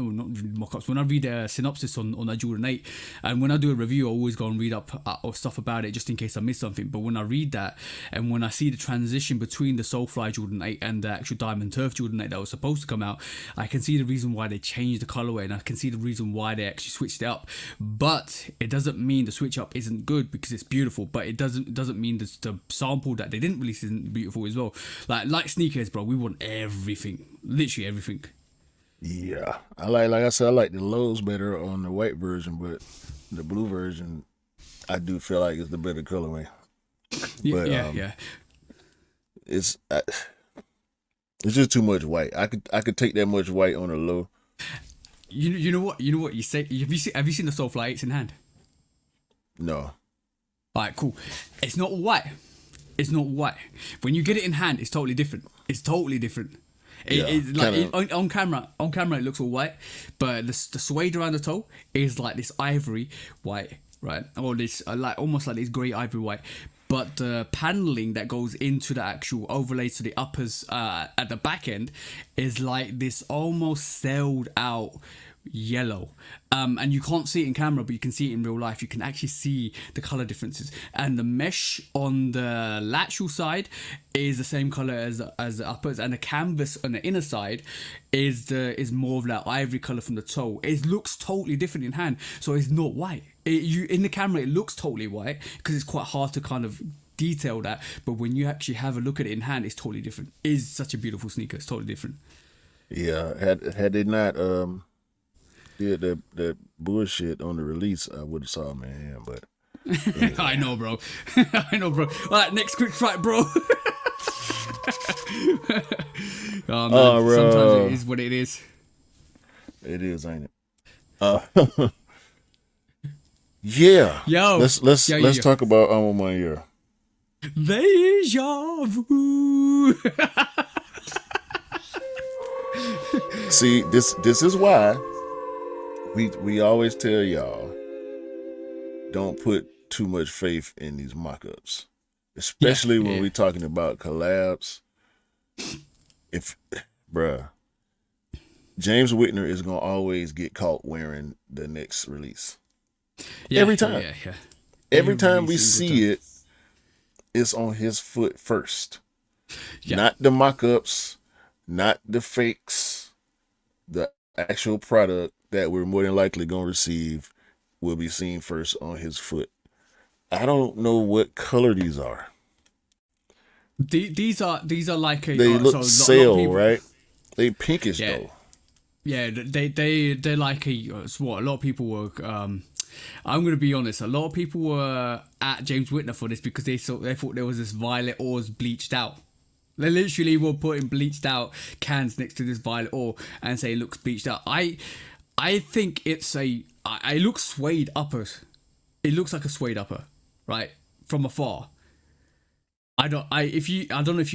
when I read a synopsis on that Jordan 8, and when I do a review, I always go and read up or stuff about it just in case I miss something. But when I read that and when I see the transition between the Soulfly Jordan 8 and the actual Diamond Turf Jordan 8 that was supposed to come out, I can see the reason why they changed the colorway, and I can see the reason why they actually switched it up. But it doesn't mean the switch up isn't good, because it's beautiful. But it doesn't mean the sample that they didn't release isn't beautiful as well. Like sneakers, bro. We want everything, literally everything. Yeah, like I said, I like the lows better on the white version, but the blue version, I do feel like it's the better colorway. Yeah. It's just too much white. I could take that much white on a low. You know what you say. Have you seen the Soulfly 8s in hand? No. Alright, cool. It's not white. When you get it in hand, it's totally different. It's like on camera it looks all white, but the suede around the toe is like this ivory white, right? Or this like almost like this grey ivory white. But the paneling that goes into the actual overlay to the uppers at the back end is like this almost sailed out yellow, and you can't see it in camera, but you can see it in real life. You can actually see the color differences, and the mesh on the lateral side is the same color as the uppers, and the canvas on the inner side is more of that ivory color from the toe. It looks totally different in hand, so it's not white. In the camera it looks totally white because it's quite hard to kind of detail that, but when you actually have a look at it in hand, it's totally different. It's such a beautiful sneaker. It's totally different. Yeah, had they not did the bullshit on the release, I would have saw my hand, but anyway. I know, bro. All right, next quick strike, bro. Oh man, sometimes it is what it is. It is, ain't it? Yeah. Yo. Let's talk about Ma Maniere. Deja vu. See, this is why we always tell y'all, don't put too much faith in these mock-ups, especially when we're talking about collabs. If, bruh, James Whitner is gonna always get caught wearing the next release. Every time. Yeah. Every time we see it, it's on his foot first. Yeah. Not the mock-ups, not the fakes. The actual product that we're more than likely going to receive will be seen first on his foot. I don't know what color these are. These are like a... They look sail, right? They pinkish though. Yeah, they're like it's what a lot of people were... I'm going to be honest, a lot of people were at James Whitner for this because they thought there was this violet ores bleached out. They literally were putting bleached out cans next to this violet ore and say it looks bleached out. I think it looks suede uppers. It looks like a suede upper, right? From afar. I don't know if you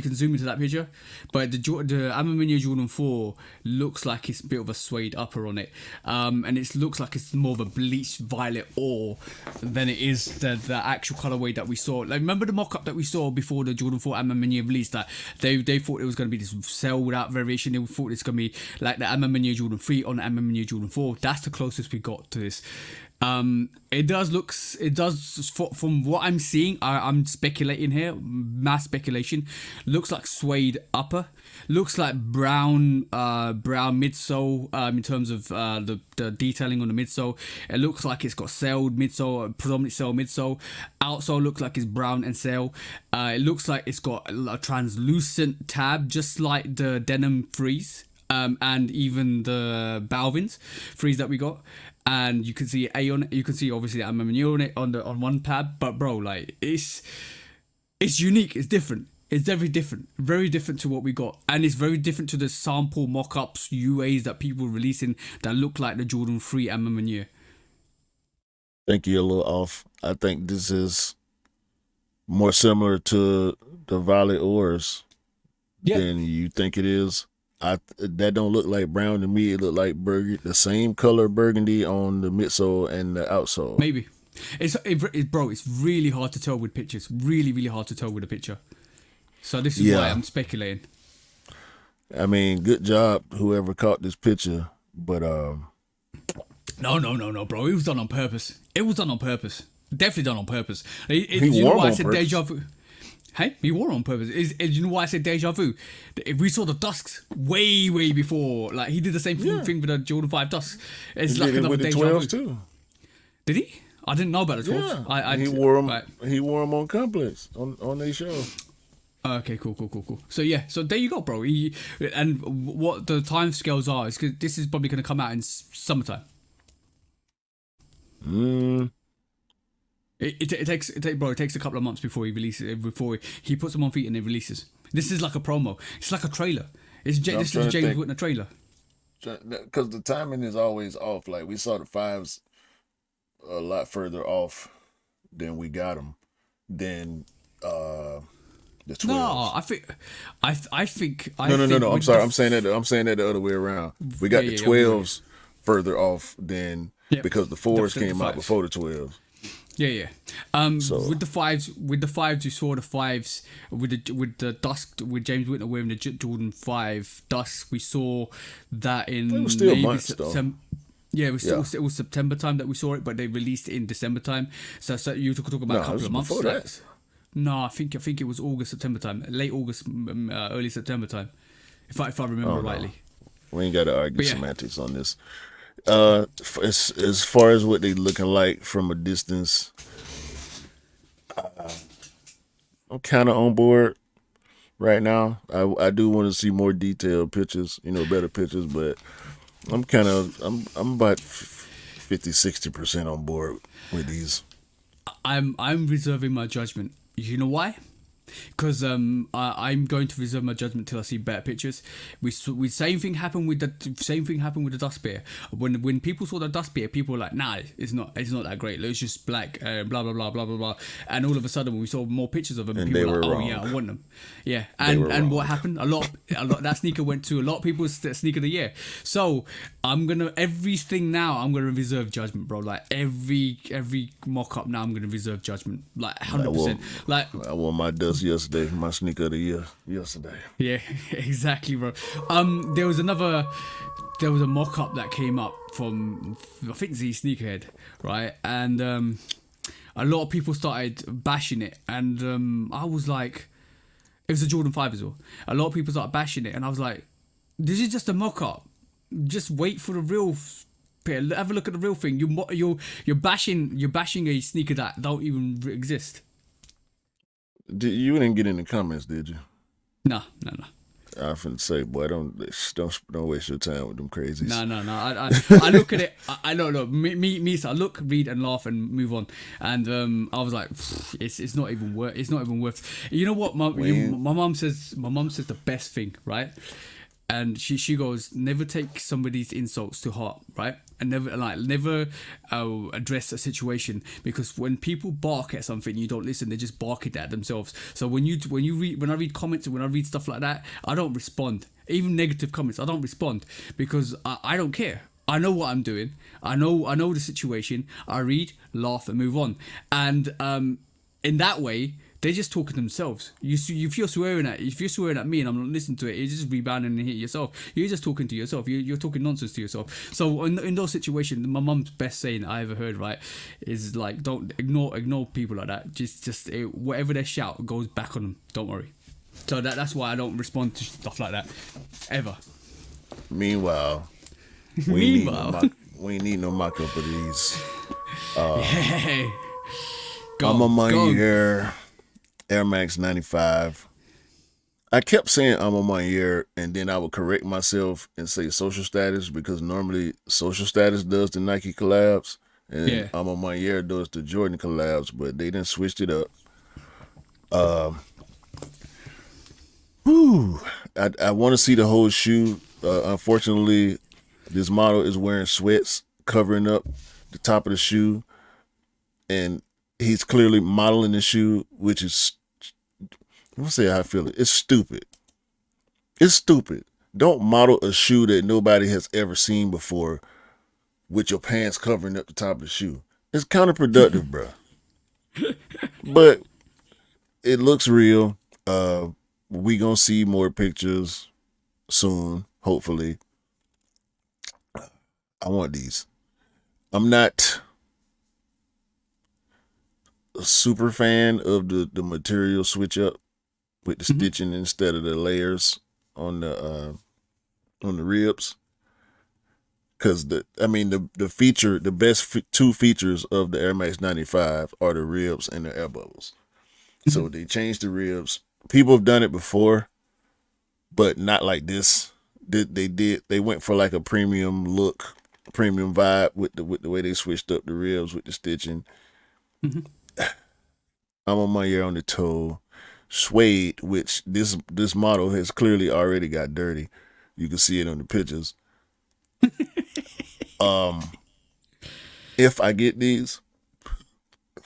can zoom into that picture, but the Ma Maniere Jordan 4 looks like it's a bit of a suede upper on it, and it looks like it's more of a bleached violet ore than it is the actual colorway that we saw. Like, remember the mock-up that we saw before the Jordan 4 Ma Maniere release, that they thought it was going to be this cell without variation. They thought it's going to be like the Ma Maniere Jordan 3 on the Ma Maniere Jordan 4. That's the closest we got to this. It does from what I'm seeing, I'm speculating here, mass speculation, looks like suede upper, looks like brown midsole, in terms of the detailing on the midsole. It looks like it's got sailed midsole, predominantly sailed midsole. Outsole looks like it's brown and sail. It looks like it's got a translucent tab, just like the denim freeze, and even the Balvin's freeze that we got. and you can see A on it. You can see obviously Ma Maniere on it on one tab. But bro, like it's unique. It's different. It's very different to what we got, and it's very different to the sample mock-ups, UAs that people releasing that look like the Jordan 3 and Ma Maniere. I think you're a little off. I think this is more similar to the Violet Ores than you think it is. That don't look like brown to me. It look like burgundy, the same color burgundy on the midsole and the outsole. Maybe bro. It's really hard to tell with pictures. Really hard to tell with a picture. So this is why I'm speculating. I mean, good job whoever caught this picture, but No, bro. It was done on purpose. Definitely done on purpose. He wore why I on said purpose. deja vu? Hey, he wore on purpose. You know why I said deja vu? We saw the Dusks way before. Like he did the same thing with the Jordan 5 Dusks. It's he like did it another with the deja 12s vu. too. Did he? I didn't know about the 12s. Yeah, he wore them. Right. He wore them on Complex on their show. Okay, cool. So there you go, bro. And what the time scales are is because this is probably going to come out in summertime. It takes a couple of months before he releases it, before he puts them on feet and it releases. This is like a promo. It's like a trailer. This is the James Whitner trailer. Because the timing is always off. Like we saw the 5s a lot further off than we got them. Than the 12s. No, I think. No. I'm sorry. I'm saying that the other way around. We got the 12s further off than because the 4s came out before the 12s. Yeah. So, with the fives, you saw the 5s with the Dusk with James Whitner wearing the Jordan 5 Dusk. We saw that in it was still months though. Yeah, it was September time that we saw it, but they released it in December time. So you talk about a couple of months. Before that. No, I think it was August, September time, late August, early September time, if I remember rightly. We ain't got to argue semantics on this. As far as what they looking like from a distance, I'm kind of on board right now. I do want to see more detailed pictures, better pictures, but I'm about 50-60% on board with these. I'm reserving my judgment. You know why? Because I'm going to reserve my judgment till I see better pictures. We same thing happened with the dust beer. When people saw the dust beer, people were like, "Nah, it's not that great. It's just black, blah blah blah blah blah blah." And all of a sudden, when we saw more pictures of them, and people were like, wrong. "Oh yeah, I want them." Yeah, and what happened? A lot that sneaker went to a lot of people's sneaker of the year. So I'm gonna reserve judgment, bro. Like every mock up now, I'm gonna reserve judgment, like 100%. Like I wore my dust yesterday, my sneaker of the year yesterday. Yeah, exactly, bro. There was a mock up that came up from I think Z Sneakerhead, right? And a lot of people started bashing it, and I was like, it was a Jordan 5 as well. A lot of people started bashing it, and I was like, this is just a mock up. Just wait for the real. Have a look at the real thing. You're bashing a sneaker that don't even exist. You didn't get in the comments, did you? No. I finna say, boy, don't waste your time with them crazies. No. I look at it. I don't know. Me. So I look, read, and laugh, and move on. And I was like, it's not even worth. It's not even worth. You know what? My mom says. My mom says the best thing, right? And she goes, never take somebody's insults to heart, right? And never address a situation, because when people bark at something, you don't listen. They just bark it at themselves. So when I read comments and when I read stuff like that, I don't respond. Even negative comments, I don't respond, because I don't care. I know what I'm doing. I know the situation. I read, laugh, and move on. And in that way, they're just talking to themselves. If you're swearing at me and I'm not listening to it, you're just rebounding and hitting yourself. You're just talking to yourself. You're talking nonsense to yourself. So in those situations, my mum's best saying I ever heard, right, is like, don't ignore people like that. Just whatever they shout goes back on them. Don't worry. So that's why I don't respond to stuff like that ever. Meanwhile, we ain't need no mock up of these. Hey, I'm a Maniere Air Max 95. I kept saying I'm on my year, and then I would correct myself and say social status because normally social status does the Nike collabs, and Yeah. I'm on my year does the Jordan collabs, but they done switched it up. Um, whew, I want to see the whole shoe. Unfortunately, this model is wearing sweats covering up the top of the shoe, and he's clearly modeling the shoe, which is, I'm gonna say how I feel it. It's stupid. It's stupid. Don't model a shoe that nobody has ever seen before with your pants covering up the top of the shoe. It's counterproductive, bro. But it looks real. We gonna see more pictures soon, hopefully. I want these. I'm not a super fan of the material switch up with the stitching instead of the layers on the ribs, because the best two features of the Air Max 95 are the ribs and the air bubbles. So they changed the ribs. People have done it before, but not like this. They went for like a premium look, premium vibe with the way they switched up the ribs with the stitching. I'm on my year on the toe. Suede, which this model has clearly already got dirty. You can see it on the pictures. If I get these,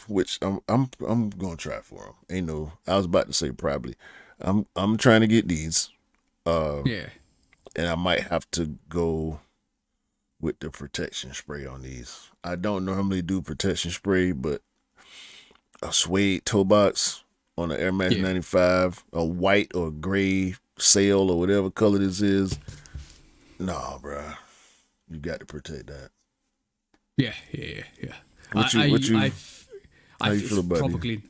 which I'm gonna try for them. I was about to say probably. I'm trying to get these. Yeah. And I might have to go with the protection spray on these. I don't normally do protection spray, but a suede toe box on the Air Max 95, a white or gray sail or whatever color this is. Nah, bruh. You got to protect that. Yeah. How you feel about proper it? clean.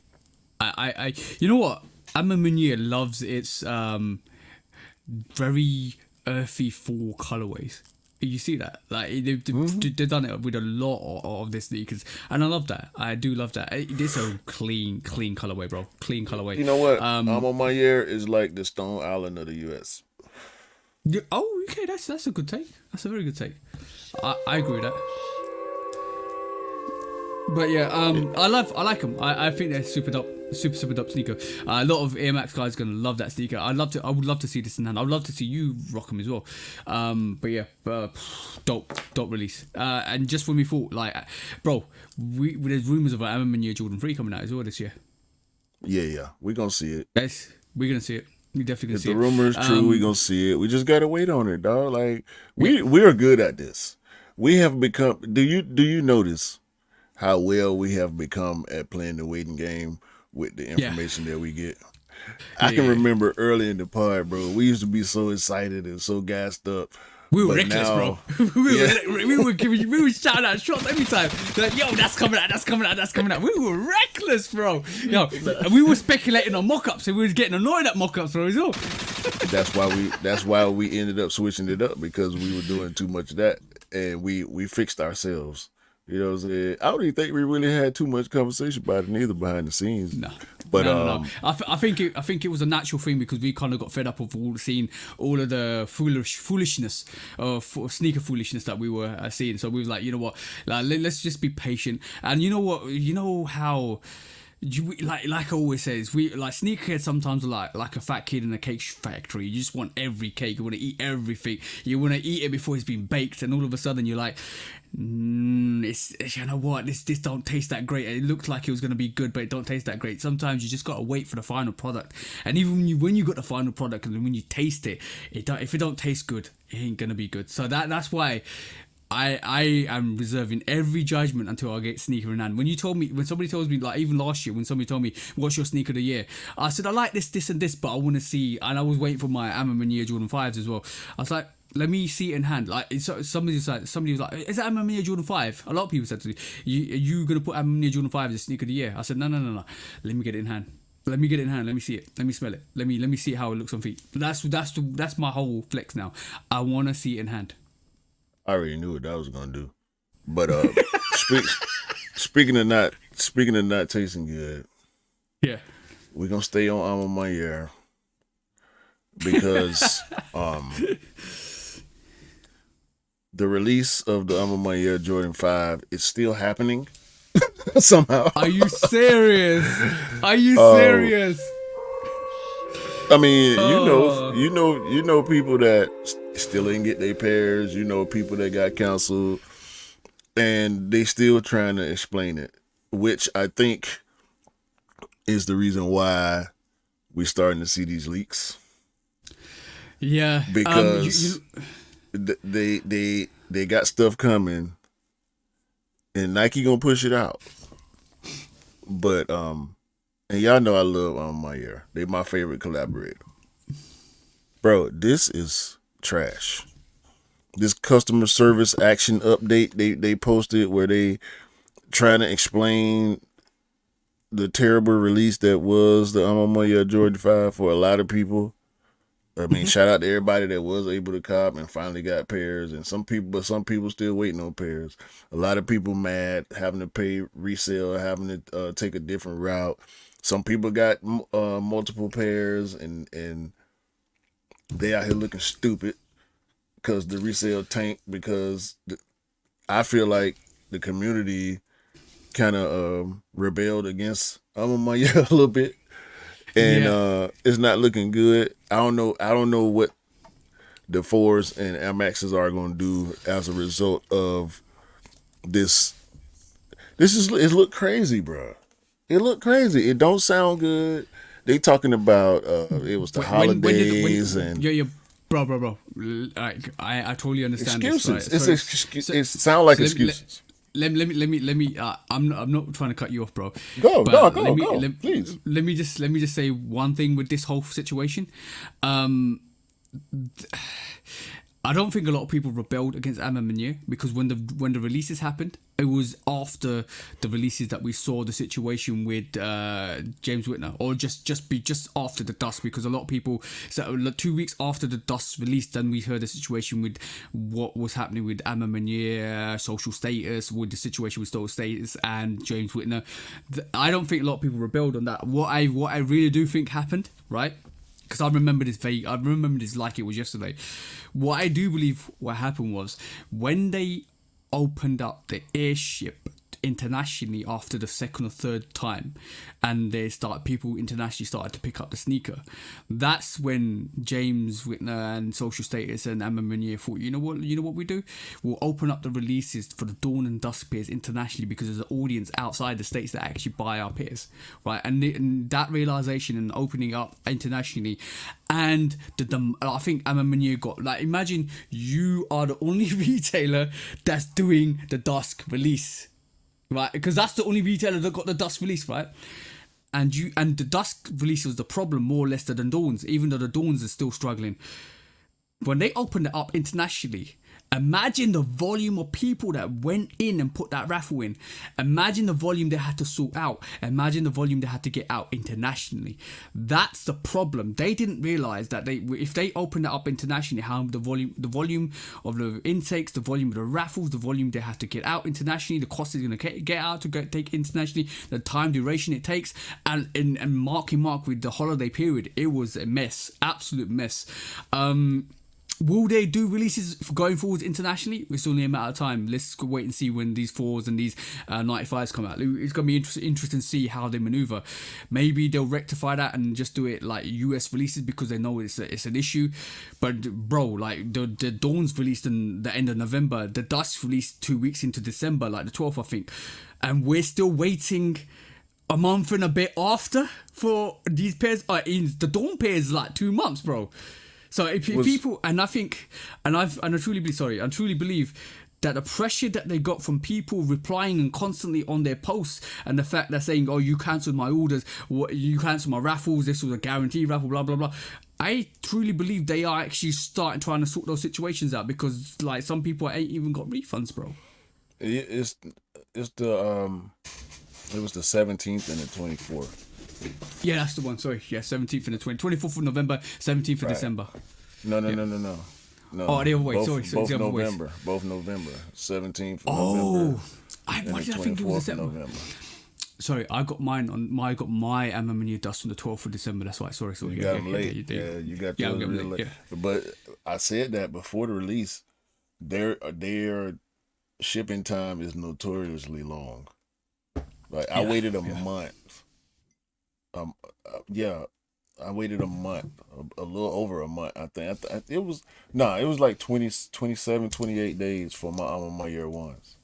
You know what? Ma Maniere loves its very earthy fall colorways. You see that? Like they've done it with a lot of their sneakers, and I love that. I do love that. This is a clean colorway, bro. Clean colorway. You know what? I'm on my year is like the Stone Island of the U.S. Yeah, oh, okay. That's a good take. That's a very good take. I agree with that. But yeah, I like them. I think they're super dope sneaker. A lot of Air Max guys are gonna love that sneaker. I would love to see this in hand. I would love to see you rock them as well. But yeah, dope release. And just when we thought, like, bro, there's rumors of an Ma Maniere Jordan 3 coming out as well this year. Yeah, we're gonna see it. Yes, we're gonna see it. We definitely gonna If see the it. rumor is true, we're gonna see it. We just gotta wait on it, dog. Like we're good at this. We have become. Do you notice how well we have become at playing the waiting game with the information that we get? I can remember early in the pod, bro. We used to be so excited and so gassed up. We were reckless, bro. we were shouting out shots every time. Like, yo, that's coming out. We were reckless, bro. Yo, we were speculating on mock-ups, and we were getting annoyed at mock-ups, bro, as well. That's why we ended up switching it up, because we were doing too much of that, and we fixed ourselves. You know what I'm saying? I don't even think we really had too much conversation about it neither behind the scenes. No. But no. I think it was a natural thing, because we kind of got fed up of seeing all of the foolishness, sneaker foolishness that we were seeing. So we was like, you know what? Like, let's just be patient. And you know what? You know how. Like I always says, we like sneakerheads sometimes are like a fat kid in a cake factory. You just want every cake. You want to eat everything. You want to eat it before it's been baked, and all of a sudden you're like, it's you know what, this don't taste that great. It looked like it was gonna be good, but it don't taste that great. Sometimes you just gotta wait for the final product. And even when you got the final product, and when you taste it, if it don't taste good, it ain't gonna be good. So that's why I am reserving every judgment until I get sneaker in hand. When somebody tells me, like even last year, when somebody told me, what's your sneaker of the year? I said, I like this, and this, but I want to see, and I was waiting for my Ma Maniere Jordan 5s as well. I was like, let me see it in hand. Like somebody was like, is that Ma Maniere Jordan 5? A lot of people said to me, are you going to put Ma Maniere Jordan 5 as a sneaker of the year? I said, no. Let me get it in hand. Let me get it in hand. Let me see it. Let me smell it. Let me see how it looks on feet. That's my whole flex now. I want to see it in hand. I already knew what that was gonna do. But speaking of not tasting good, yeah, we're gonna stay on Ma Maniere. because the release of the Ma Maniere Jordan 5 is still happening somehow. Are you serious? Are you serious? I mean, you know people that still didn't get their pairs. You know people that got canceled, and they still trying to explain it, which I think is the reason why we're starting to see these leaks. Yeah, because they got stuff coming, and Nike gonna push it out. But and y'all know I love Ma Maniere. They my favorite collaborator. Bro, this is trash. This customer service action update they posted where they trying to explain the terrible release that was the Ma Maniere Jordan 5 for a lot of people. I mean, shout out to everybody that was able to cop and finally got pairs, and some people still waiting on pairs. A lot of people mad, having to pay resale, having to take a different route. Some people got multiple pairs, and they out here looking stupid because the resale tanked. Because I feel like the community kind of rebelled against Ma Maniere a little bit. And it's not looking good. I don't know what the 4s and Air Maxes are going to do as a result of this. It look crazy, bro. It look crazy. It don't sound good. They talking about it was the holidays and bro. Like, I totally understand. Excuses. This, right? It sound like excuses. Let me. I'm not trying to cut you off, bro. Go, please. Let me just say one thing with this whole situation. I don't think a lot of people rebelled against Ma Maniere because when the releases happened, it was after the releases that we saw the situation with James Whitner, or just after the dust, because a lot of people, so 2 weeks after the dust released, then we heard the situation with what was happening with Ma Maniere, social status, with the situation with social status and James Whitner. I don't think a lot of people rebelled on that. What I really do think happened, right? Because I remember this like it was yesterday. What I do believe what happened was when they opened up the airship internationally after the second or third time, and people internationally started to pick up the sneaker. That's when James Whitner and Social Status and Ma Maniere thought, you know what we do? We'll open up the releases for the Dawn and Dusk pairs internationally, because there's an audience outside the States that actually buy our pairs, right? And that realization and opening up internationally, and I think Ma Maniere got, like, imagine you are the only retailer that's doing the Dusk release. Right, because that's the only retailer that got the Dusk release, right? And the Dusk release was the problem more or less than the Dawns, even though the Dawns are still struggling. When they opened it up internationally, imagine the volume of people that went in and put that raffle in. Imagine the volume they had to sort out. Imagine the volume they had to get out internationally. That's the problem. They didn't realize that if they opened it up internationally, how the volume of the intakes, the volume of the raffles, the volume they have to get out internationally, the cost is going to get out to take internationally, the time duration it takes, and mark with the holiday period, it was a mess, absolute mess. Will they do releases going forward internationally? It's only a matter of time. Let's wait and see when these 4s and these 95s come out. It's going to be interesting to see how they maneuver. Maybe they'll rectify that and just do it like US releases because they know it's an issue. But bro, like the Dawns released in the end of November. The Dusk released 2 weeks into December, like the 12th, I think. And we're still waiting a month and a bit after for these pairs. The Dawn pair is like 2 months, bro. So if people, and I truly believe that the pressure that they got from people replying and constantly on their posts, and the fact they're saying, oh, you cancelled my orders, you cancelled my raffles, this was a guarantee raffle, blah, blah, blah. I truly believe they are actually trying to sort those situations out, because like some people ain't even got refunds, bro. It was the 17th and the 24th. Yeah, that's the one. Sorry. Yeah, 17th and the 24th of November, 17th of December. No. Oh, the other way. Sorry. Both November. Both November. 17th of November. Why did I think it was December? November. Sorry, I got mine on my. I got my Ma Maniere dust on the 12th of December. That's why. Sorry. You got them late. Yeah, you got yours real late. Yeah. But I said that before the release, their shipping time is notoriously long. Like I waited a month. I waited a month, a little over a month. I think it was like 27, 28 days for my year ones.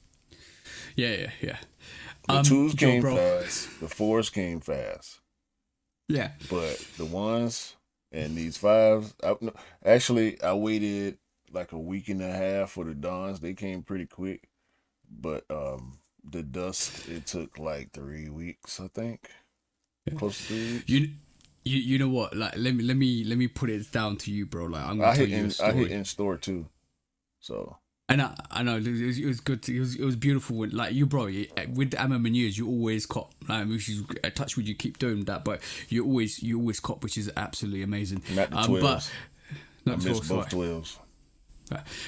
Yeah. The twos came fast. The fours came fast. Yeah. But the ones and these fives, I waited like a week and a half for the dons. They came pretty quick. But the dust, it took like 3 weeks, I think. Close to 3 weeks. You know what? Like let me put it down to you, bro. Like I'm gonna tell you a story. I hit in store too. So. And I know it was good. It was beautiful. When, like you, bro, with the Ma Manieres, you always cop. Which is a touch with you. Keep doing that, but you always cop, which is absolutely amazing. Not the 12s. But I missed both 12s.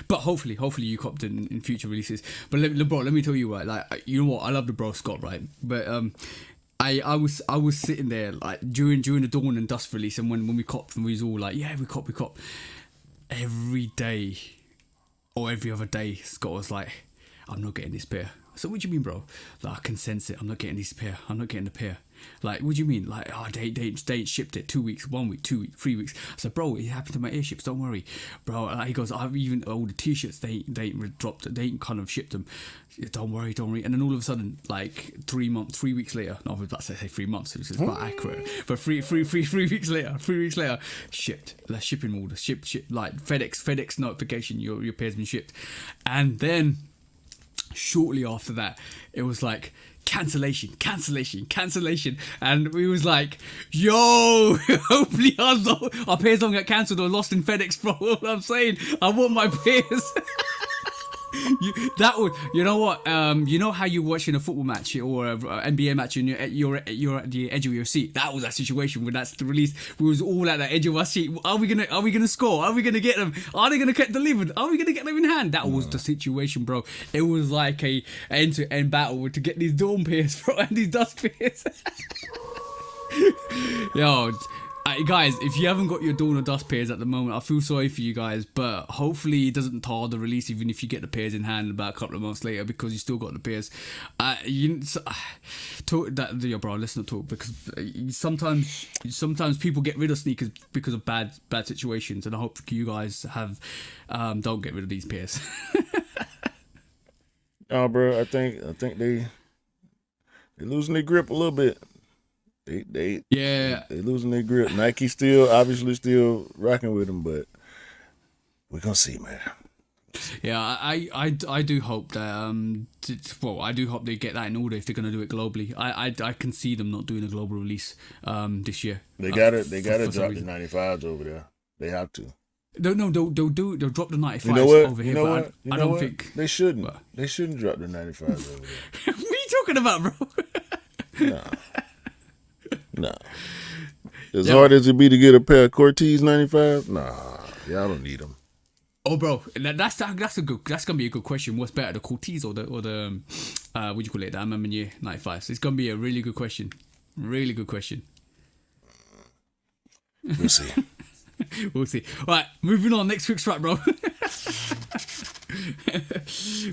But hopefully you copped in future releases. But bro, let me tell you, right? Like you know what? I love the bro Scott, right? But I was sitting there like during the Dawn and Dust release, and when we copped, and we was all like, yeah, we cop. Every day. Or every other day, Scott was like, I'm not getting this pair. So what do you mean, bro? Like, I can sense it. I'm not getting this pair. I'm not getting the pair. Like, what do you mean? Like, oh, they ain't shipped it 2 weeks, 1 week, 2 weeks, 3 weeks. I said, bro, it happened to my airships. Don't worry, bro. Like, he goes, I've even all the t-shirts. They ain't dropped. They ain't kind of shipped them. Don't worry. And then all of a sudden, like 3 weeks later. No, I was about to say 3 months, which is quite accurate. But three weeks later, shipped. Like shipping order, ship. Like FedEx notification. Your pair's been shipped, and then shortly after that, it was like cancellation, and we was like, yo, hopefully our pairs don't get cancelled or lost in FedEx, bro. All I'm saying, I want my pairs. You know what? You know how you're watching a football match or a NBA match and you're at the edge of your seat. That was that situation when that's the release. We was all at the edge of our seat. Are we gonna score? Are we gonna get them? Are they gonna get delivered? Are we gonna get them in hand? That was the situation, bro. It was like a end-to-end battle to get these Dawn pairs, bro, and these Dust pairs. Yo. Guys, if you haven't got your Dawn or Dust pairs at the moment, I feel sorry for you guys, but hopefully it doesn't tar the release even if you get the pairs in hand about a couple of months later because you still got the pairs. Bro, let's not talk because sometimes people get rid of sneakers because of bad situations, and I hope you guys don't get rid of these pairs. Oh, bro, I think they're losing their grip a little bit. They losing their grip. Nike obviously still rocking with them, but we're gonna see, man. Yeah, I do hope that I do hope they get that in order if they're gonna do it globally. I can see them not doing a global release this year. They gotta drop the 95s over there. They have to. No, they'll drop the 95s over here. But I don't think they shouldn't. They shouldn't drop the 95s over there. What are you talking about, bro? Nah. As hard as it be to get a pair of Cortez 95, y'all don't need them. Oh, bro, that's gonna be a good question. What's better, the Cortez or the what do you call it, the Ma Maniere 95s? It's gonna be a really good question. Really good question. We'll see. We'll see. All right, moving on. Next quick strike, bro.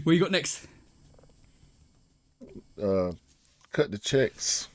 What you got next? Cut the checks.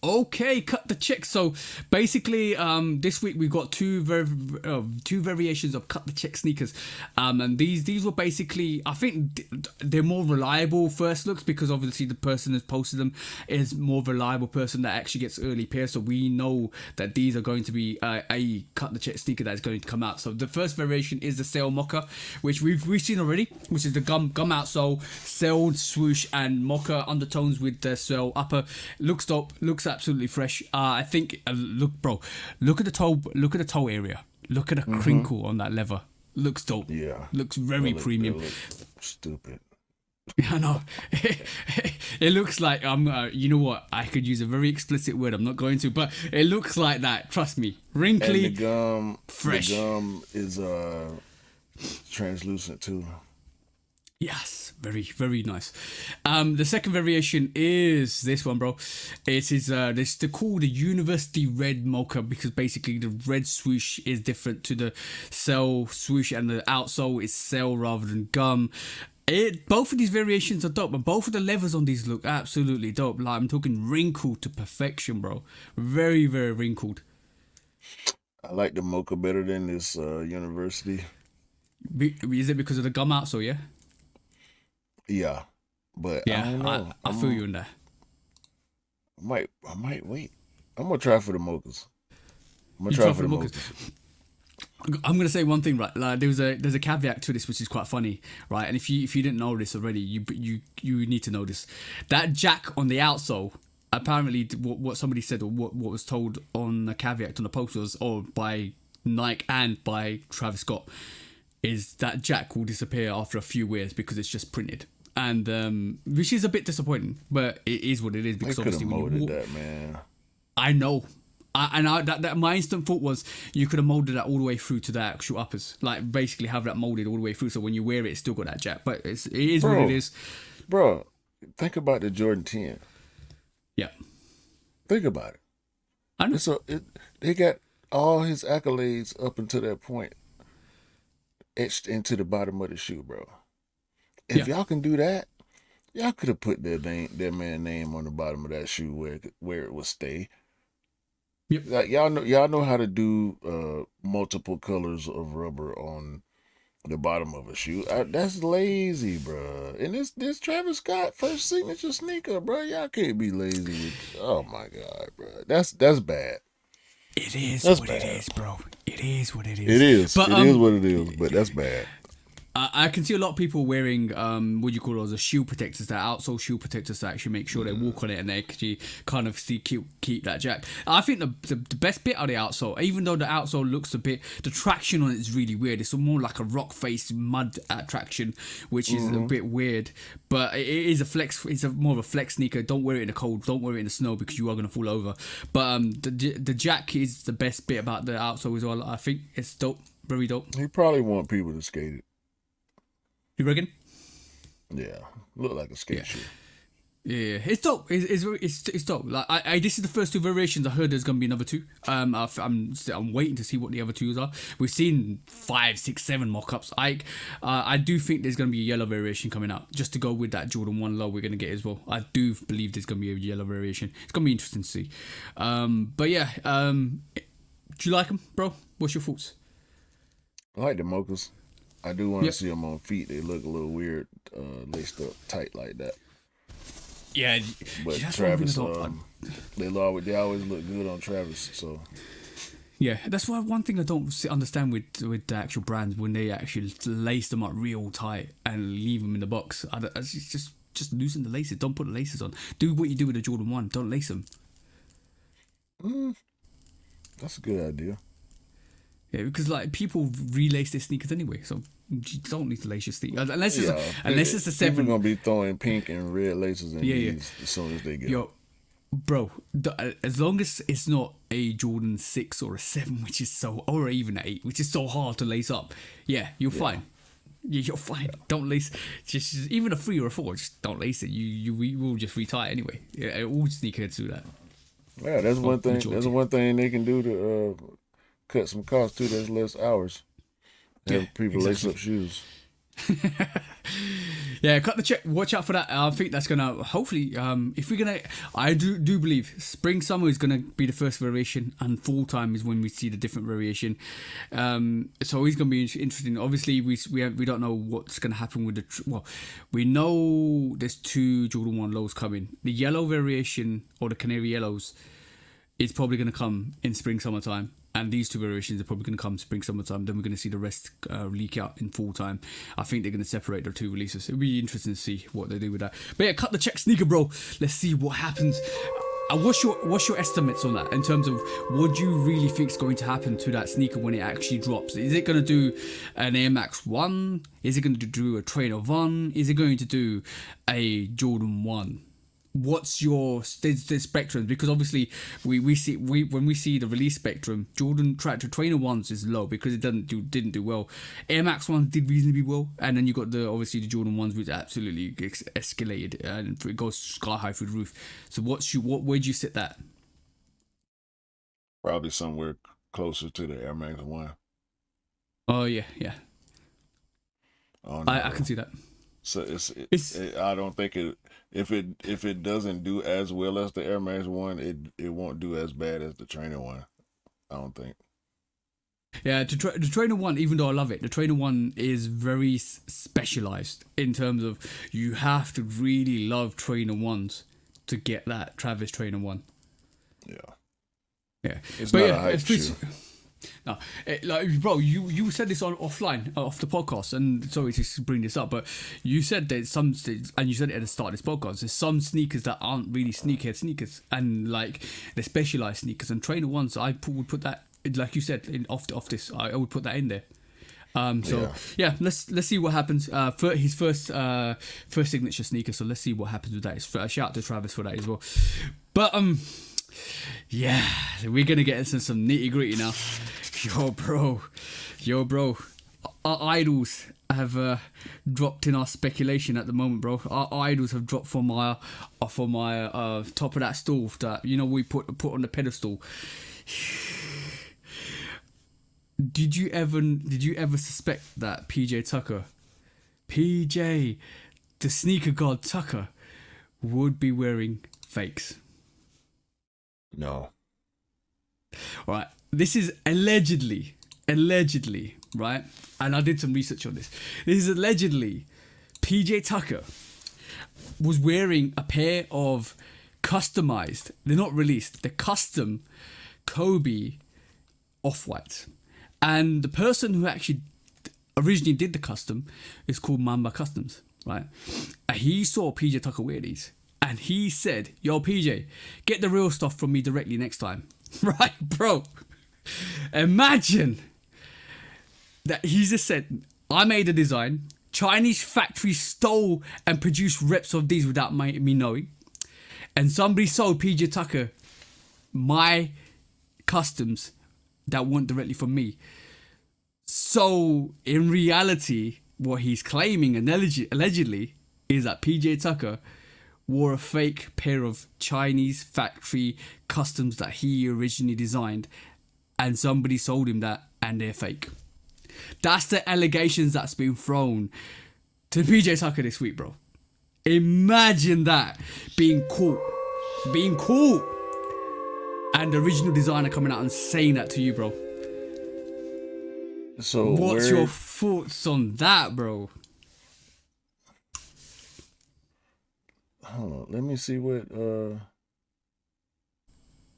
Okay, cut the check. So basically, this week we got two variations of cut the check sneakers, and these were basically, I think they're more reliable first looks because obviously the person that's posted them is more reliable person that actually gets early pairs. So we know that these are going to be a cut the check sneaker that's going to come out. So the first variation is the sail mocha, which we've seen already, which is the gum outsole, sail swoosh and mocha undertones with the sail upper. Looks dope. Looks absolutely fresh. I think look at the toe area. Look at the crinkle on that leather. Looks dope. Yeah, looks very premium. Stupid. I know. It looks like you know what, I could use a very explicit word, I'm not going to, but it looks like that, trust me. Wrinkly, and the gum fresh. The gum is translucent too. Yes, very, very nice. The second variation is this one, bro. It is this they call the University Red Mocha because basically the red swoosh is different to the cell swoosh, and the outsole is cell rather than gum. Both of these variations are dope, but both of the levers on these look absolutely dope. Like I'm talking wrinkled to perfection, bro. Very, very wrinkled. I like the mocha better than this university. Is it because of the gum outsole? Yeah. Yeah, but I Yeah, don't know. I feel you in there. I might wait. I'm gonna try for the mochas. I'm gonna You try try for the mochas. I'm gonna say one thing, right? Like there's a caveat to this which is quite funny, right? And if you didn't know this already, you need to know this. That jack on the outsole, apparently, what somebody said or what was told on the caveat on the post was, or by Nike and by Travis Scott, is that jack will disappear after a few wears because it's just printed. And which is a bit disappointing, but it is what it is They because could have obviously when you molded walk, that, man. I know. That my instant thought was you could have molded that all the way through to the actual uppers, like basically have that molded all the way through, so when you wear it, it's still got that jack. But it is what it is. Bro, think about the Jordan 10. Yeah, Think about it. I know. They got all his accolades up until that point etched into the bottom of the shoe, bro. If y'all can do that, y'all could have put that man's name on the bottom of that shoe where it would stay. Yep. Like y'all know how to do multiple colors of rubber on the bottom of a shoe. That's lazy, bro. And this Travis Scott first signature sneaker, bro. Y'all can't be lazy with. Oh my god, bro. That's bad. It is That's what bad. it is, bro. It is what it is. It is. But, It is what it is. But that's bad. I can see a lot of people wearing what you call those shoe protectors, that outsole shoe protectors that actually make sure they walk on it and they actually kind of keep that jack. I think the best bit of the outsole, even though the outsole looks a bit, the traction on it is really weird. It's more like a rock face mud traction, which is a bit weird. But it is a flex. It's more of a flex sneaker. Don't wear it in the cold. Don't wear it in the snow because you are gonna fall over. But the jack is the best bit about the outsole as well. I think it's dope, very dope. He probably want people to skate it. You reckon? Yeah, look like a skate shoe. Yeah, it's dope. It's dope. Like I this is the first two variations. I heard there's gonna be another two. I'm waiting to see what the other twos are. We've seen 5, 6, 7 mock-ups. I do think there's gonna be a yellow variation coming out just to go with that Jordan 1 low we're gonna get as well. I do believe there's gonna be a yellow variation. It's gonna be interesting to see. But yeah, do you like them, bro? What's your thoughts? I like the mochas. I do want to see them on feet. They look a little weird, laced up tight like that. Yeah, But that's Travis, one thing they always look good on Travis. So yeah, that's why one thing I don't understand with the actual brands when they actually lace them up real tight and leave them in the box. It's just loosen the laces. Don't put the laces on. Do what you do with the Jordan 1. Don't lace them. that's a good idea. Yeah, because like people relace their sneakers anyway, so you don't need to lace your sneakers unless it's a 7. People gonna be throwing pink and red laces in these as soon as they get. Yo, bro, as long as it's not a Jordan 6 or a 7, which is or even an 8, which is so hard to lace up. Yeah, you're fine. Yeah, you're fine. Don't lace. Just even a 3 or a 4. Just don't lace it. You will just retie it anyway. Yeah, all sneakerheads do that. Yeah, that's one thing. majority. That's one thing they can do to cut some costs too. There's less hours. Have people lace up shoes. Yeah, cut the check. Watch out for that. I think that's gonna hopefully. If we're gonna, I do believe spring summer is gonna be the first variation, and fall time is when we see the different variation. So it's gonna be interesting. Obviously, we don't know what's gonna happen with we know there's 2 Jordan 1 lows coming. The yellow variation or the canary yellows is probably gonna come in spring summertime. And these 2 variations are probably going to come spring, summertime. Then we're going to see the rest leak out in fall time. I think they're going to separate their 2 releases. It'll be interesting to see what they do with that. But yeah, cut the check sneaker, bro. Let's see what happens. What's your estimates on that in terms of what do you really think is going to happen to that sneaker when it actually drops? Is it going to do an Air Max 1? Is it going to do a Trainer 1? Is it going to do a Jordan 1? what's your the spectrum? Because obviously we see when we see the release spectrum, Jordan trainer ones is low because it didn't do well. Air Max ones did reasonably well, and then you got the Jordan ones which absolutely escalated and it goes sky high through the roof. So where'd you sit that? Probably somewhere closer to the Air Max 1. Oh yeah. I can see that. So I don't think if it doesn't do as well as the Air Max 1, it won't do as bad as the Trainer 1. I don't think. Yeah, the Trainer 1, even though I love it, the Trainer 1 is very specialized in terms of you have to really love Trainer 1s to get that Travis Trainer 1. Yeah. Yeah. It's not a hype shoe. No, bro, you said this on offline, off the podcast, and sorry to bring this up, but you said that and you said it at the start of this podcast, there's some sneakers that aren't really sneakerhead sneakers, and like they're specialized sneakers, and Trainer 1s, would put that, like you said, off this, I would put that in there. Let's see what happens. His first signature sneaker, so let's see what happens with that. Shout out to Travis for that as well. But yeah, we're gonna get into some nitty gritty now. Yo, bro. Our idols have dropped in our speculation at the moment, bro. Our idols have dropped from my top of that stool that we put on the pedestal. Did you ever suspect that PJ, the sneaker god Tucker, would be wearing fakes? No. Right. This is allegedly, right? And I did some research on this. This is allegedly PJ Tucker was wearing a pair of customized, they're not released, they're custom Kobe Off-Whites. And the person who actually originally did the custom is called Mamba Customs, right? And he saw PJ Tucker wear these. And he said, yo, PJ, get the real stuff from me directly next time. Right, bro? Imagine that he just said, I made a design. Chinese factory stole and produced reps of these without me knowing. And somebody sold PJ Tucker my customs that weren't directly from me. So, in reality, what he's claiming and allegedly is that PJ Tucker wore a fake pair of Chinese factory customs that he originally designed, and somebody sold him that, and they're fake. That's the allegations that's been thrown to PJ Tucker this week, bro. Imagine that being caught, and the original designer coming out and saying that to you, bro. So what's your thoughts on that, bro? Hold on, let me see what.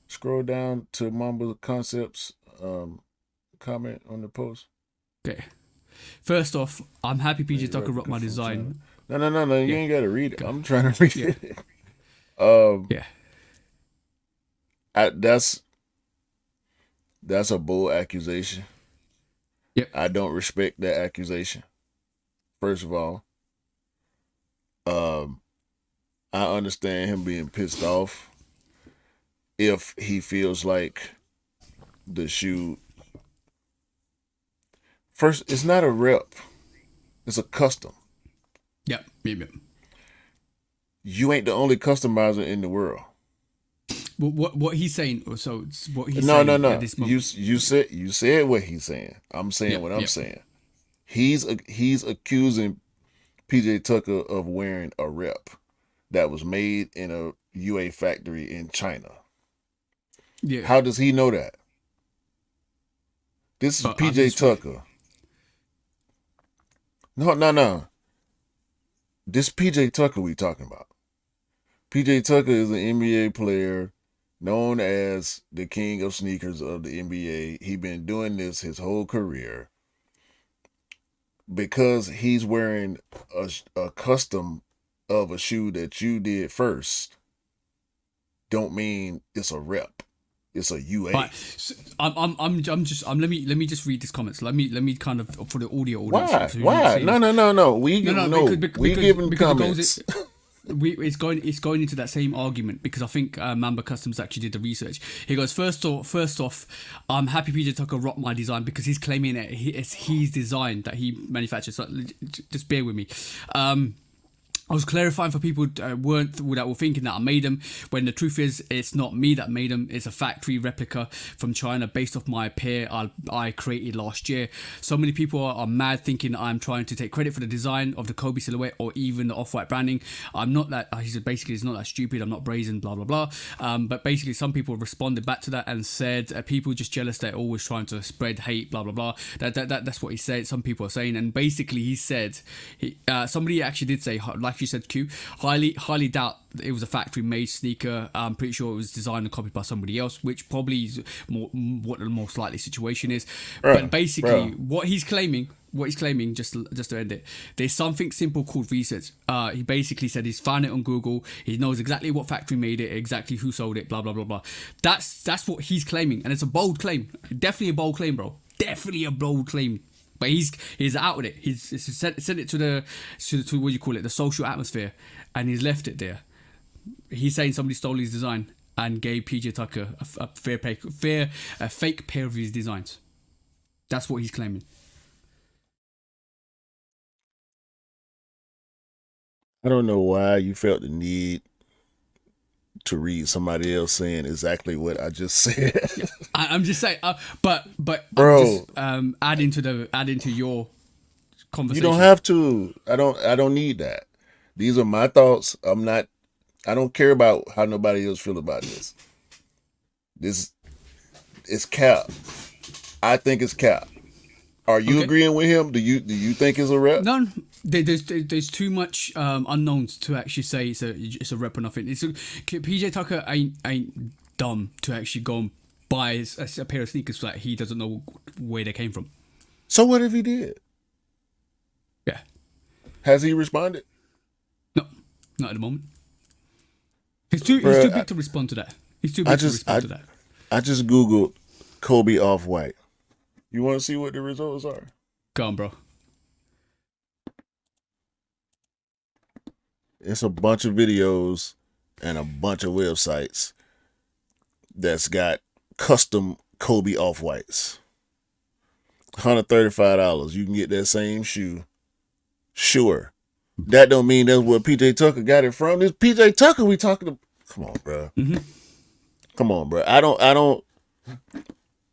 Scroll down to Mamba Concepts comment on the post. Okay. First off, I'm happy PJ Tucker rocked my design. No. You ain't got to read it. I'm trying to read it. Yeah. That's a bold accusation. Yep. I don't respect that accusation. First of all, I understand him being pissed off if he feels like the shoe. First, it's not a rep. It's a custom. Yep. You ain't the only customizer in the world. What he's saying? So what he's saying? No. At this moment. You said what he's saying. I'm saying what I'm saying. He's accusing PJ Tucker of wearing a rep that was made in a UA factory in China. Yeah. How does he know that? This is PJ Tucker. No. This PJ Tucker we talking about. PJ Tucker is an NBA player known as the king of sneakers of the NBA. He been doing this his whole career. Because he's wearing a custom of a shoe that you did first, don't mean it's a rep. It's a UA. Right. So let me just read this comments. Let me kind of for the audio audience. Why? No. We give him comments. it's going into that same argument because I think Mamba Customs actually did the research. He goes, first off, I'm happy PJ Tucker rocked my design because he's claiming that it's his design that he manufactured. So just bear with me. I was clarifying for people that were thinking that I made them, when the truth is it's not me that made them. It's a factory replica from China based off my pair I created last year. So many people are mad thinking I'm trying to take credit for the design of the Kobe silhouette or even the off-white branding. I'm not that. He said basically it's not that stupid. I'm not brazen. Blah blah blah. But basically some people responded back to that and said people just jealous. They're always trying to spread hate. Blah blah blah. That's what he said. Some people are saying, and basically he said somebody actually did say, like you said, Q, highly doubt it was a factory made sneaker. I'm pretty sure it was designed and copied by somebody else, which probably is what the most likely situation is. But basically what he's claiming, just to end it, there's something simple called research. He basically said he's found it on Google, he knows exactly what factory made it, exactly who sold it, blah blah blah blah. That's what he's claiming, and it's a bold claim. Definitely a bold claim, bro. Definitely a bold claim. But he's out with it. He's sent it to what do you call it, the social atmosphere, and he's left it there. He's saying somebody stole his design and gave PJ Tucker a fake pair of his designs. That's what he's claiming. I don't know why you felt the need to read somebody else saying exactly what I just said. I'm just saying, but bro, I'm just, adding to your conversation. You don't have to. I don't need that. These are my thoughts. I don't care about how nobody else feel about this. This is cap. I think it's cap. Are you agreeing with him? Do you think it's a rep? No, there's too much unknowns to actually say it's a rep or nothing. PJ Tucker ain't dumb to actually go and buy a pair of sneakers that he doesn't know where they came from. So what if he did? Yeah. Has he responded? No, not at the moment. He's too big to respond to that. He's too big to respond to that. I just Googled Kobe Off-White. You want to see what the results are? Go on, bro. It's a bunch of videos and a bunch of websites that's got custom Kobe Off-Whites. $135. You can get that same shoe. Sure. That don't mean that's where PJ Tucker got it from. This PJ Tucker we talking about. Come on, bro. Mm-hmm. Come on, bro.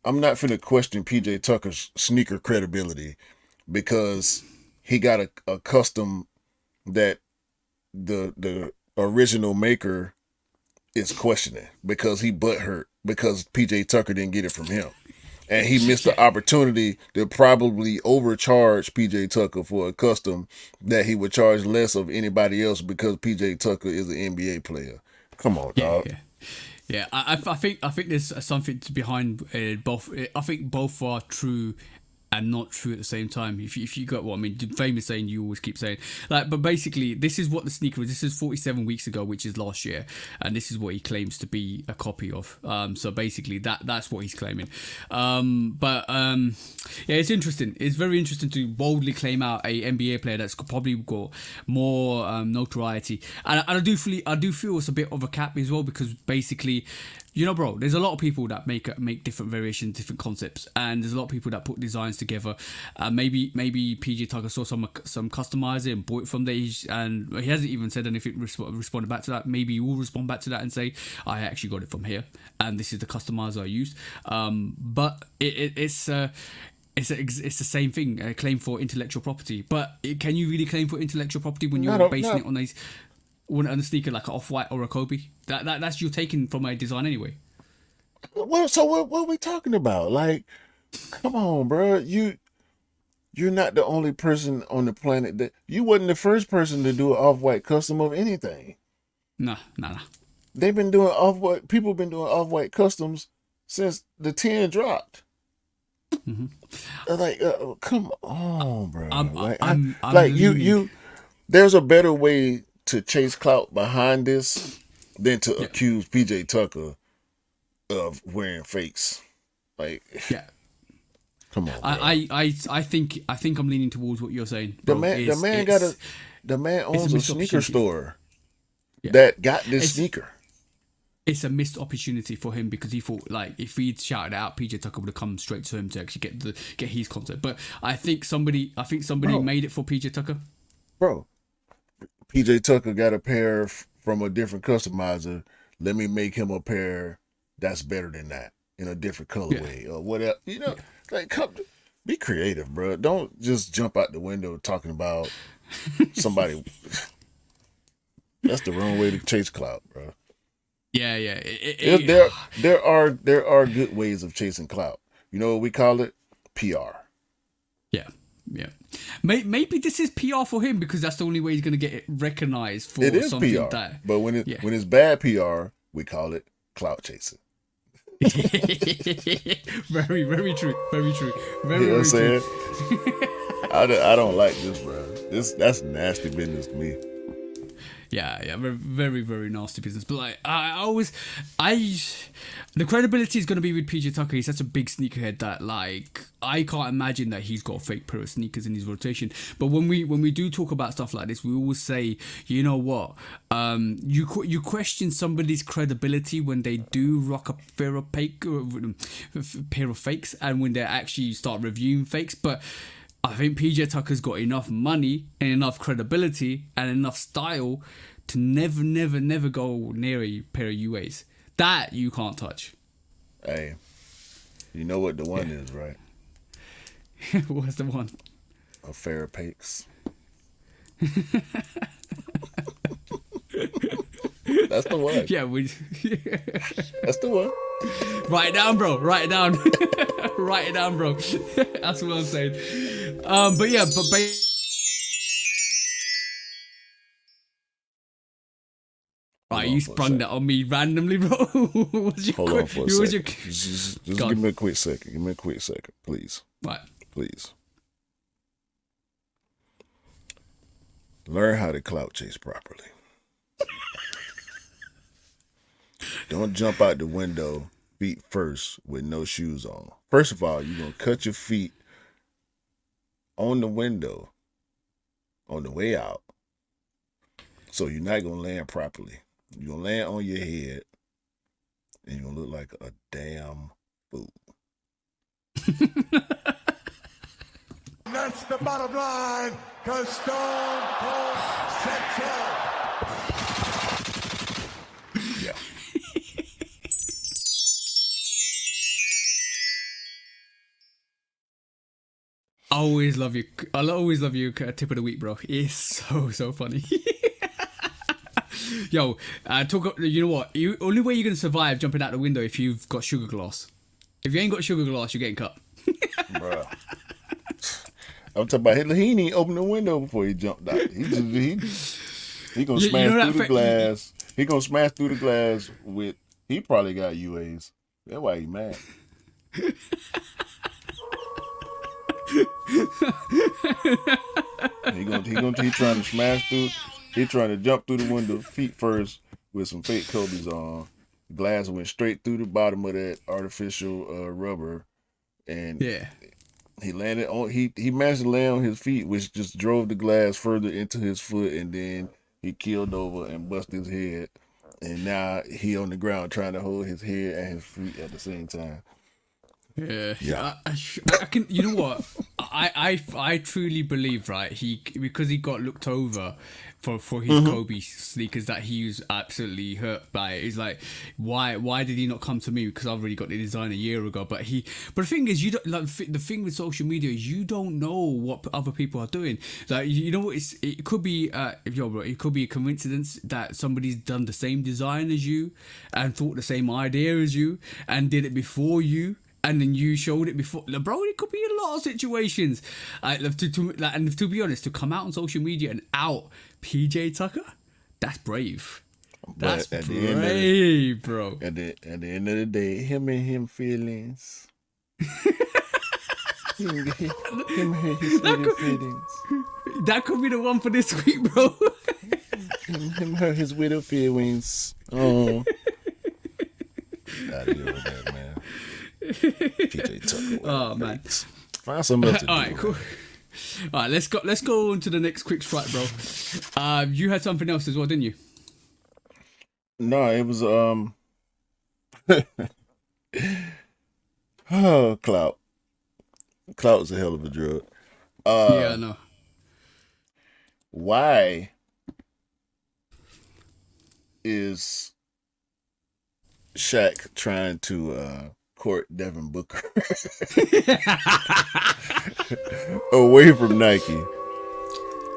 I'm not finna question PJ Tucker's sneaker credibility because he got a custom that the original maker is questioning because he butthurt because PJ Tucker didn't get it from him. And he missed the opportunity to probably overcharge PJ Tucker for a custom that he would charge less of anybody else because PJ Tucker is an NBA player. Come on, dog. Yeah, I think there's something behind both. I think both are true and not true at the same time. If you got what I mean, the famous saying you always keep saying, like, but basically this is what the sneaker is. This is 47 weeks ago, which is last year, and this is what he claims to be a copy of. So basically that's what he's claiming. Yeah, it's interesting. It's very interesting to boldly claim out a NBA player that's probably got more notoriety, and I do feel it's a bit of a cap as well because basically, you know, bro, there's a lot of people that make different variations, different concepts, and there's a lot of people that put designs together. Maybe PJ Tucker saw some customizer and bought it from there, and he hasn't even said anything responded back to that. Maybe he will respond back to that and say, I actually got it from here, and this is the customizer I used. But it's the same thing, a claim for intellectual property. But can you really claim for intellectual property when you're basing it on these? On a sneaker like an Off-White or a Kobe, that's you taking from a design anyway. Well, so what are we talking about? Like, come on, bro. You're not the only person on the planet that you wasn't the first person to do an Off-White custom of anything. Nah. They've been doing Off-White. People have been doing Off-White customs since the 10 dropped. Mm-hmm. Like, come on, bro. You. There's a better way to chase clout behind this than to accuse PJ Tucker of wearing fakes. Like, come on. I think I'm leaning towards what you're saying. Bro. The man owns a sneaker store. that got this It's- sneaker. It's a missed opportunity for him because he thought like if he'd shouted out, PJ Tucker would have come straight to him to actually get his content. But I think somebody Bro. made it for PJ Tucker. Bro, PJ Tucker got a pair from a different customizer. Let me make him a pair that's better than that in a different colorway or whatever. You know, like be creative, bro. Don't just jump out the window talking about somebody. That's the wrong way to chase clout, bro. Yeah. There are good ways of chasing clout. You know what we call it? PR. Yeah. Maybe this is PR for him because that's the only way he's gonna get it recognized for It is something PR. that. But when it's bad PR, we call it clout chasing. Very, very true. Very true. Very, You know what I'm very saying? true. I don't like this, bro. That's nasty business to me. Yeah, very, very, very nasty business. But like, the credibility is going to be with PJ Tucker. He's such a big sneakerhead that like I can't imagine that he's got a fake pair of sneakers in his rotation. But when we do talk about stuff like this, we always say, you know what, you question somebody's credibility when they do rock a pair of fakes, and when they actually start reviewing fakes, but. I think PJ Tucker's got enough money and enough credibility and enough style to never go near a pair of UAs. That you can't touch. Hey, you know what the one is, right? What's the one? A fair of pakes. That's the one. Yeah, That's the one. write it down, bro. Write it down. Write it down, bro. That's what I'm saying. But yeah, right, you sprung that on me randomly, bro. Hold on for a second. Just Just give me a quick second. Give me a quick second, please. Right. Please. Learn how to clout chase properly. Don't jump out the window feet first with no shoes on. First of all, you're going to cut your feet on the window on the way out. So you're not going to land properly. You're going to land on your head and you're going to look like a damn fool. That's the bottom line, because Stone Cold said so. Yeah. I always love you. I'll always love you. Tip of the week, bro. It's so funny. Yo, you know what? Only way you're gonna survive jumping out the window if you've got sugar glass. If you ain't got sugar glass, you're getting cut. Bruh. I'm talking about he ain't even opened the window before he jumped out. He gonna smash through the glass. He gonna smash through the glass with. He probably got UAs. That's why he mad. He trying to smash through. He trying to jump through the window feet first with some fake Kobe's on. Glass went straight through the bottom of that artificial rubber, and he landed on. He managed to land on his feet, which just drove the glass further into his foot, and then he keeled over and busted his head. And now he on the ground trying to hold his head and his feet at the same time. Yeah. I can. You know what? I truly believe, right? Because he got looked over for his Kobe sneakers that he was absolutely hurt by it. He's like, why did he not come to me? Because I've already got the design a year ago. But the thing is, you don't like the thing with social media is you don't know what other people are doing. Like, you know what? It could be it could be a coincidence that somebody's done the same design as you and thought the same idea as you and did it before you. And then you showed it before, bro. It could be a lot of situations. And to be honest, to come out on social media and out PJ Tucker, that's brave. That's brave, bro. At the end of the day, him and him feelings. him and his little feelings. That could be the one for this week, bro. him hurt his widow feelings. Oh, gotta deal with that, man. PJ Tucker. Oh man, find something else to do. All right, cool. All right, let's go on to the next quick strike, bro. You had something else as well, didn't you? No, it was oh, clout. Clout is a hell of a drug. Yeah, I Uh, know. why is Shaq trying to court Devin Booker away from Nike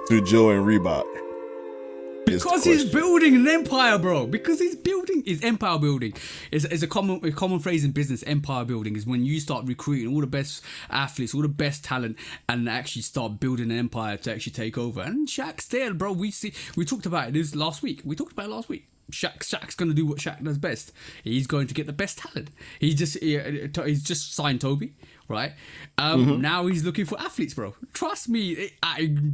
to join Reebok? Is the Because he's question. building an empire, bro. Because he's building his empire building. It's a common phrase in business. Empire building is when you start recruiting all the best athletes, all the best talent, and actually start building an empire to actually take over. And Shaq's there, bro. We talked about it last week. Shaq's gonna do what Shaq does best. He's going to get the best he's just signed Toby, right? Now he's looking for athletes, bro. Trust me,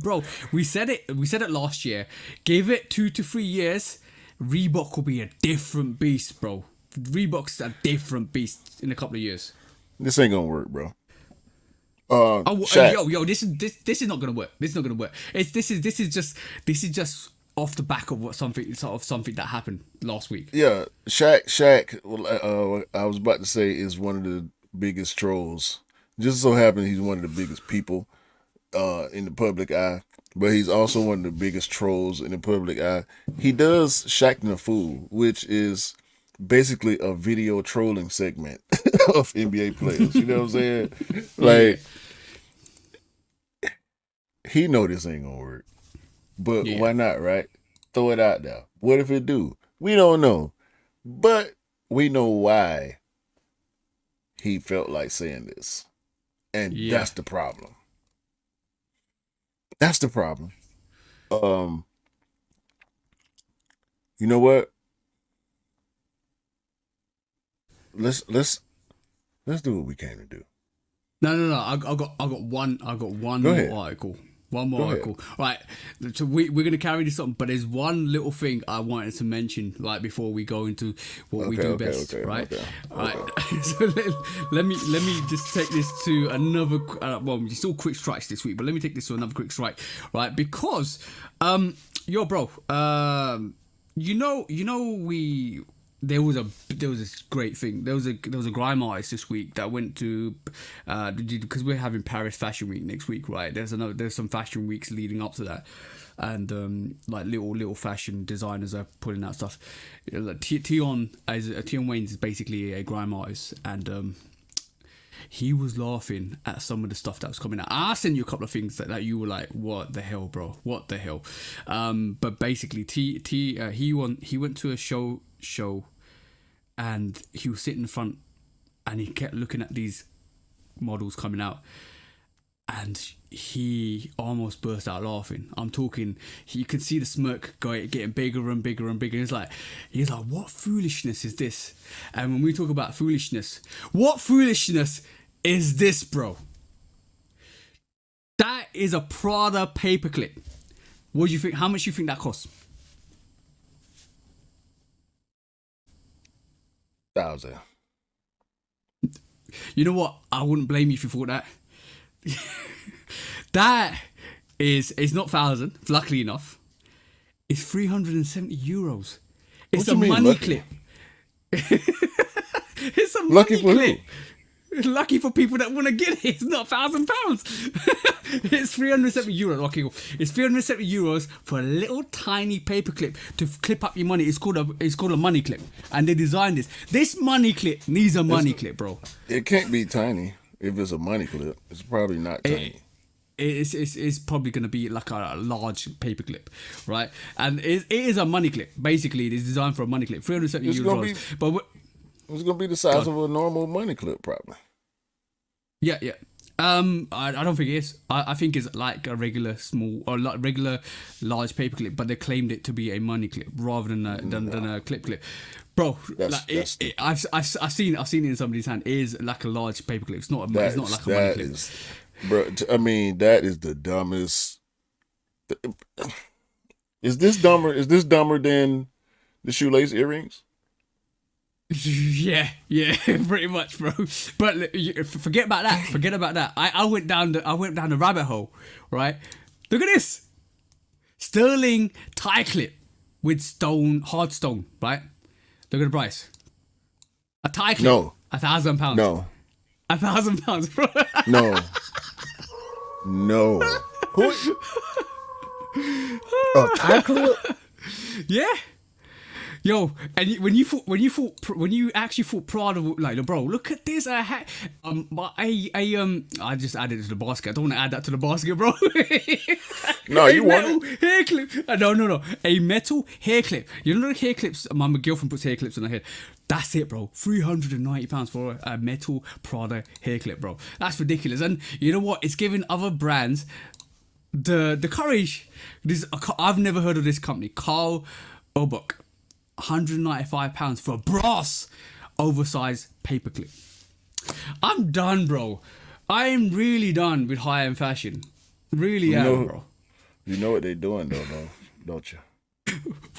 bro. We said it last year. Give it 2 to 3 years, Reebok will be a different beast, bro. Reebok's a different beast in a couple of years. This ain't gonna work, bro. Yo, this is not gonna work. This is not gonna work. This is just off the back of something that happened last week. Yeah, Shaq. I was about to say is one of the biggest trolls. Just so happens he's one of the biggest people in the public eye, but he's also one of the biggest trolls in the public eye. He does Shaqtin' a Fool, which is basically a video trolling segment of NBA players. You know what I'm saying? Like, he know this ain't gonna work. But why not, right? Throw it out there. What if it do? We don't know. But we know why he felt like saying this. And that's the problem. That's the problem. You know what? Let's do what we came to do. No. I got one Go more ahead. article. One more Go ahead. article. Right. So we're gonna carry this on, but there's one little thing I wanted to mention, like before we go into what we do best. Right. Right. So let me just take this to another. Well, it's all quick strikes this week, but let me take this to another quick strike. Right. Because yo, bro. There was this great thing. There was a grime artist this week that went to because we're having Paris Fashion Week next week, right? There's some fashion weeks leading up to that, and like little fashion designers are putting out stuff. Like Tion Waynes is basically a grime artist, and he was laughing at some of the stuff that was coming out. I sent you a couple of things that you were like, "What the hell, bro? What the hell?" But basically, he went to a show. And he was sitting in front and he kept looking at these models coming out and he almost burst out laughing. I'm talking, you could see the smirk getting bigger and bigger and bigger. He's like, what foolishness is this? And when we talk about foolishness, what foolishness is this, bro? That is a Prada paperclip. What do you think? How much do you think that costs? 1,000. You know what? I wouldn't blame you if you thought that. That is, it's not 1,000, luckily enough. It's 370 euros. It's a money lucky? clip. It's a Lucky money for clip. Lucky for people that want to get it. It's not £1,000. It's 370 euros. Okay, cool. It's 370 euros for a little tiny paperclip to clip up your money. It's called a money clip, and they designed this. This money clip needs a money clip, bro. It can't be tiny if it's a money clip. It's probably not tiny. It's probably going to be like a large paperclip, right? And it is a money clip. Basically, it is designed for a money clip. 370 euros. But it's gonna be the size of a normal money clip, probably. Yeah. I don't think it is. I think it's like a regular small or like regular large paperclip, but they claimed it to be a money clip rather than a clip. Bro, I've seen it in somebody's hand. It is like a large paperclip. It's not like a money clip. Bro, I mean, that is the dumbest. Is this dumber than the shoelace earrings? Yeah, pretty much, bro. But forget about that. I went down the rabbit hole, right? Look at this, sterling tie clip with hard stone, right? Look at the price. A tie clip. No. £1,000. No. £1,000, bro. No. No. Who? A tie clip? Yeah. Yo, and when you actually thought Prada, like, bro, look at this. I just added it to the basket. I don't want to add that to the basket, bro. No, you want it? Hair clip. No. A metal hair clip. You know the hair clips? My girlfriend puts hair clips on her head. That's it, bro. £390 for a metal Prada hair clip, bro. That's ridiculous. And you know what? It's giving other brands the courage. I've never heard of this company, Carl Obuk. £195 for a brass oversized paperclip. I'm done, bro. I'm really done with high-end fashion. Really am, bro. You know what they're doing, though, don't you?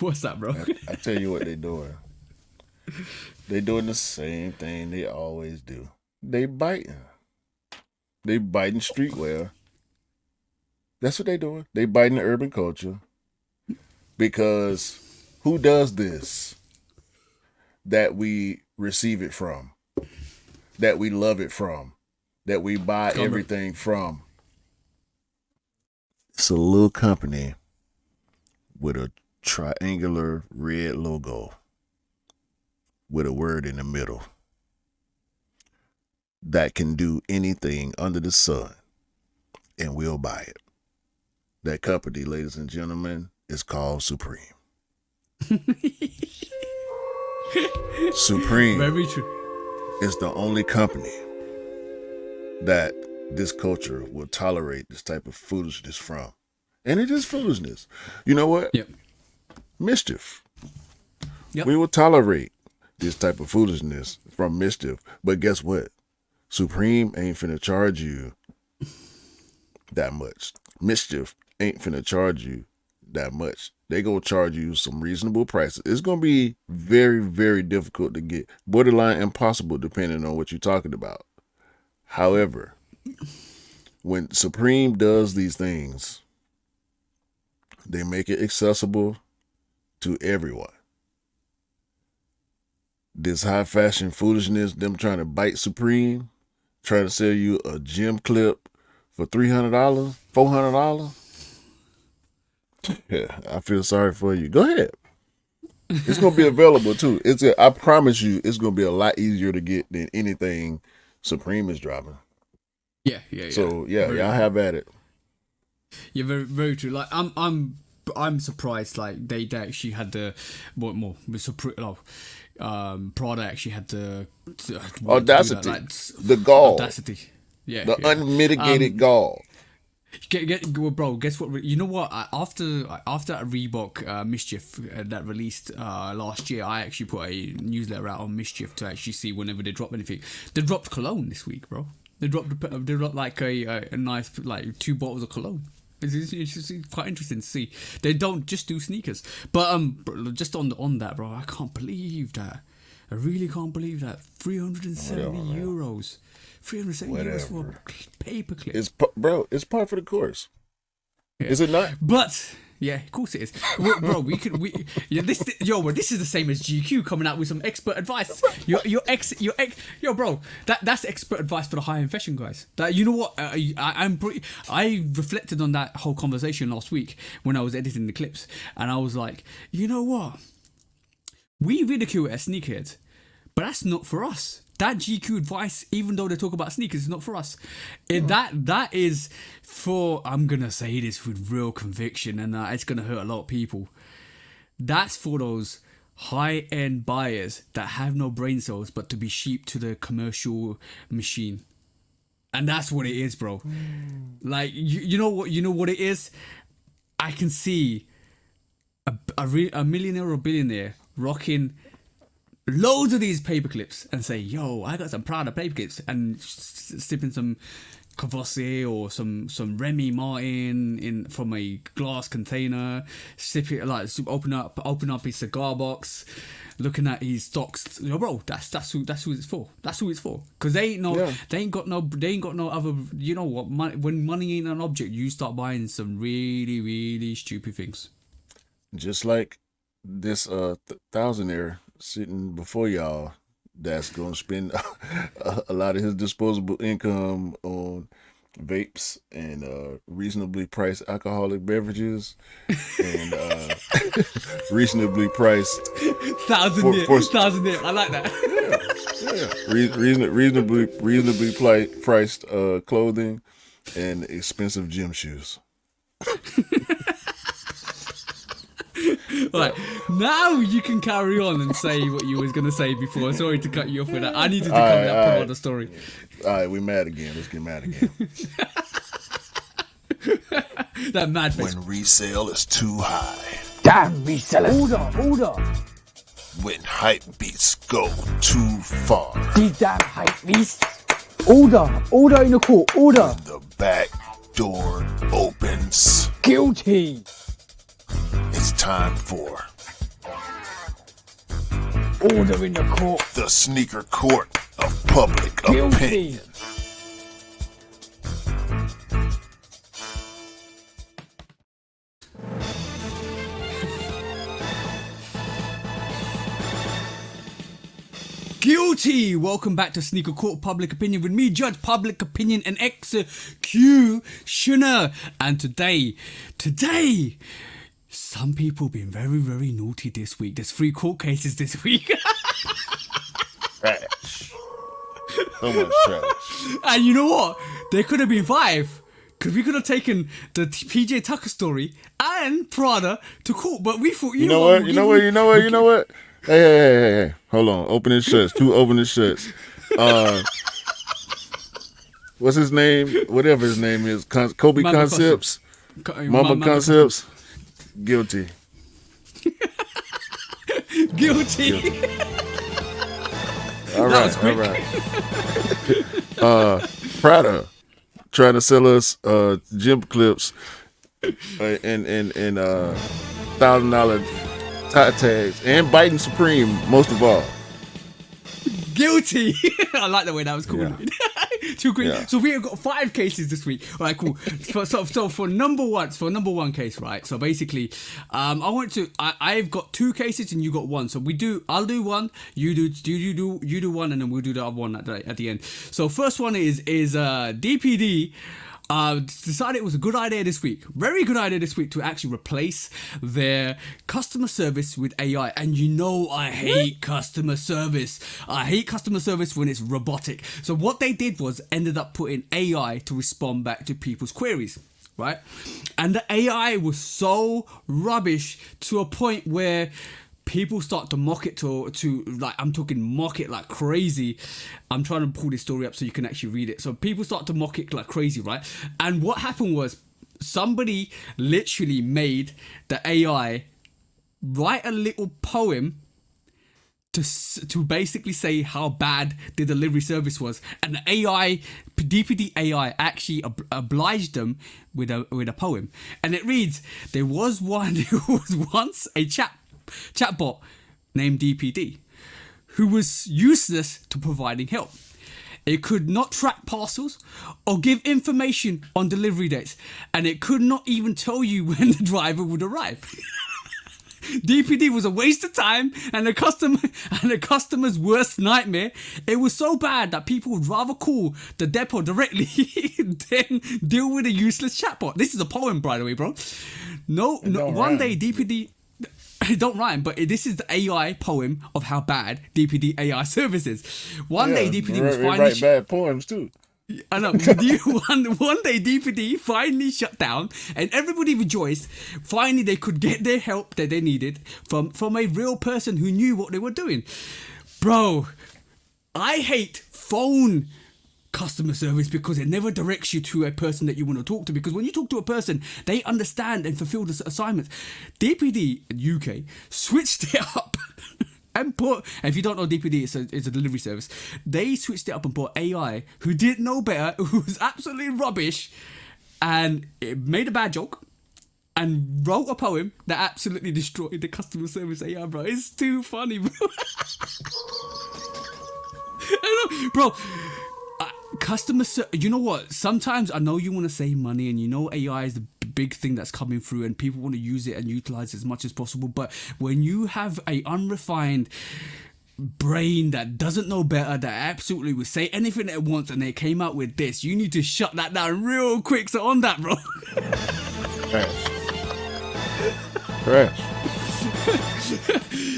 What's that, bro? I tell you what they're doing. They doing the same thing they always do. They biting. They biting streetwear. That's what they doing. They biting the urban culture. Because who does this? That we receive it from. That we love it from. That we buy everything from. It's a little company with a triangular red logo with a word in the middle that can do anything under the sun, and we'll buy it. That company, ladies and gentlemen, is called Supreme. Supreme Very true. is the only company that this culture will tolerate this type of foolishness from. And it is foolishness. You know what? Yep. Mischief. Yep. We will tolerate this type of foolishness from Mischief. But guess what? Supreme ain't finna charge you that much. Mischief ain't finna charge you that much. They gonna charge you some reasonable prices. It's gonna be very, very difficult to get. Borderline impossible depending on what you're talking about. However, when Supreme does these things, they make it accessible to everyone. This high fashion foolishness, them trying to bite Supreme, trying to sell you a gym clip for $300, $400. Yeah, I feel sorry for you. Go ahead. It's gonna be available too. I promise you, it's gonna be a lot easier to get than anything Supreme is dropping. Yeah. So yeah, y'all have at it. Yeah, very, very true. Like I'm surprised. Like they actually had the Prada actually had the audacity, like, the gall, audacity. Yeah, the unmitigated gall. Well, bro, guess what? You know what? After Reebok Mischief that released last year, I actually put a newsletter out on Mischief to actually see whenever they drop anything. They dropped cologne this week, bro. They dropped like a nice like 2 bottles of cologne. It's quite interesting to see. They don't just do sneakers, but just on that, bro. I can't believe that. I really can't believe that. €370. €370 for a paperclip. It's par for the course. Yeah. Is it not? But yeah, of course it is. Bro, this is the same as GQ coming out with some expert advice. Bro, that's expert advice for the high-end fashion guys. That, you know what? I reflected on that whole conversation last week when I was editing the clips, and I was like, you know what? We ridicule it as sneakerheads, but that's not for us. That GQ advice, even though they talk about sneakers, is not for us. That is for, I'm going to say this with real conviction, and it's going to hurt a lot of people. That's for those high-end buyers that have no brain cells but to be sheep to the commercial machine. And that's what it is, bro. Like, you know what it is? I can see a millionaire or billionaire rocking loads of these paper clips and say, yo, I got some Prada paper clips, and sipping some Courvoisier or some Remy Martin from a glass container, sipping, like, open up his cigar box, looking at his stocks. Yo, bro, that's who it's for. That's who it's for. Because they ain't got no other. You know what? When money ain't an object, you start buying some really, really stupid things. Just like this thousandaire sitting before y'all that's going to spend a lot of his disposable income on vapes and reasonably priced alcoholic beverages and reasonably priced thousand year. I like that. reasonably priced clothing and expensive gym shoes. Right, now you can carry on and say what you was gonna say before. Sorry to cut you off with that. I needed to cover that Prada story. All right, we mad again. Let's get mad again. That mad face. When resale is too high. Damn resellers. Order. When hype beats go too far. These damn hype beasts. Order in the court. Order. The back door opens. Guilty. It's time for Order in the court. the sneaker court of public Guilty. opinion. Guilty! Welcome back to Sneaker Court Public Opinion with me, Judge Public Opinion and Executioner. And today, some people been very, very naughty this week. There's 3 court cases this week. Trash. So much trash. And you know what? There could have been 5. Because we could have taken the PJ Tucker story and Prada to court. But we thought, you know what? Hey. Hold on. Opening shuts. 2 opening shuts. What's his name? Whatever his name is. Kobe Mama Concepts. Mama Concepts. Guilty. Guilty. All was right. quick. Prada trying to sell us gym clips and $1,000 tie tags and biting Supreme most of all. Guilty. I like the way that was called. Yeah. Too quick. Yeah. So we have got 5 cases this week. All right, cool. So for number one case, right? So basically, I've got 2 cases and you got 1. So I'll do one. You do one, and then we'll do the other one at the end. So first one is DPD. Decided it was a good idea this week, very good idea this week, to actually replace their customer service with AI. And you know I hate customer service. I hate customer service when it's robotic. So what they did was ended up putting AI to respond back to people's queries, right? And the AI was so rubbish to a point where people start to mock it to like, I'm talking mock it like crazy. I'm trying to pull this story up so you can actually read it. So people start to mock it like crazy, right? And what happened was somebody literally made the AI write a little poem to basically say how bad the delivery service was, and the DPD AI actually obliged them with a poem, and it reads: there was once a chatbot named DPD who was useless to providing help. It could not track parcels or give information on delivery dates, and it could not even tell you when the driver would arrive. DPD was a waste of time and the customer's worst nightmare. It was so bad that people would rather call the depot directly than deal with a useless chatbot. This is a poem, by the way, bro. One day DPD... It don't rhyme, but this is the AI poem of how bad DPD AI service is. One day DPD was finally... write bad poems too. I know. One day DPD finally shut down and everybody rejoiced. Finally they could get their help that they needed from a real person who knew what they were doing. Bro, I hate phone customer service because it never directs you to a person that you want to talk to, because when you talk to a person, they understand and fulfill the assignments. DPD UK switched it up and if you don't know DPD, it's a delivery service. They switched it up and bought AI who didn't know better, who was absolutely rubbish, and it made a bad joke and wrote a poem that absolutely destroyed the customer service AI, bro. It's too funny, bro. I know, bro. You know what? Sometimes I know you want to save money, and you know AI is the big thing that's coming through, and people want to use it and utilize it as much as possible. But when you have a unrefined brain that doesn't know better, that absolutely will say anything it wants, and they came out with this, you need to shut that down real quick. So on that, bro. Trash.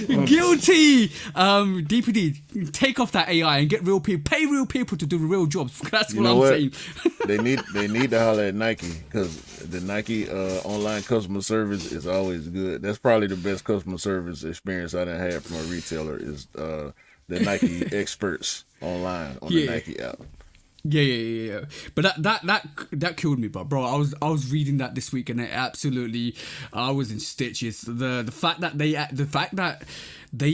Guilty. DPD, take off that AI and get real people, pay real people to do the real jobs. That's what I'm saying. they need to holler at Nike, because the Nike online customer service is always good. That's probably the best customer service experience I done had from a retailer, is the Nike experts online on the Nike app. Yeah. But that killed me, bro. I was reading that this week, and it absolutely, I was in stitches. The fact that they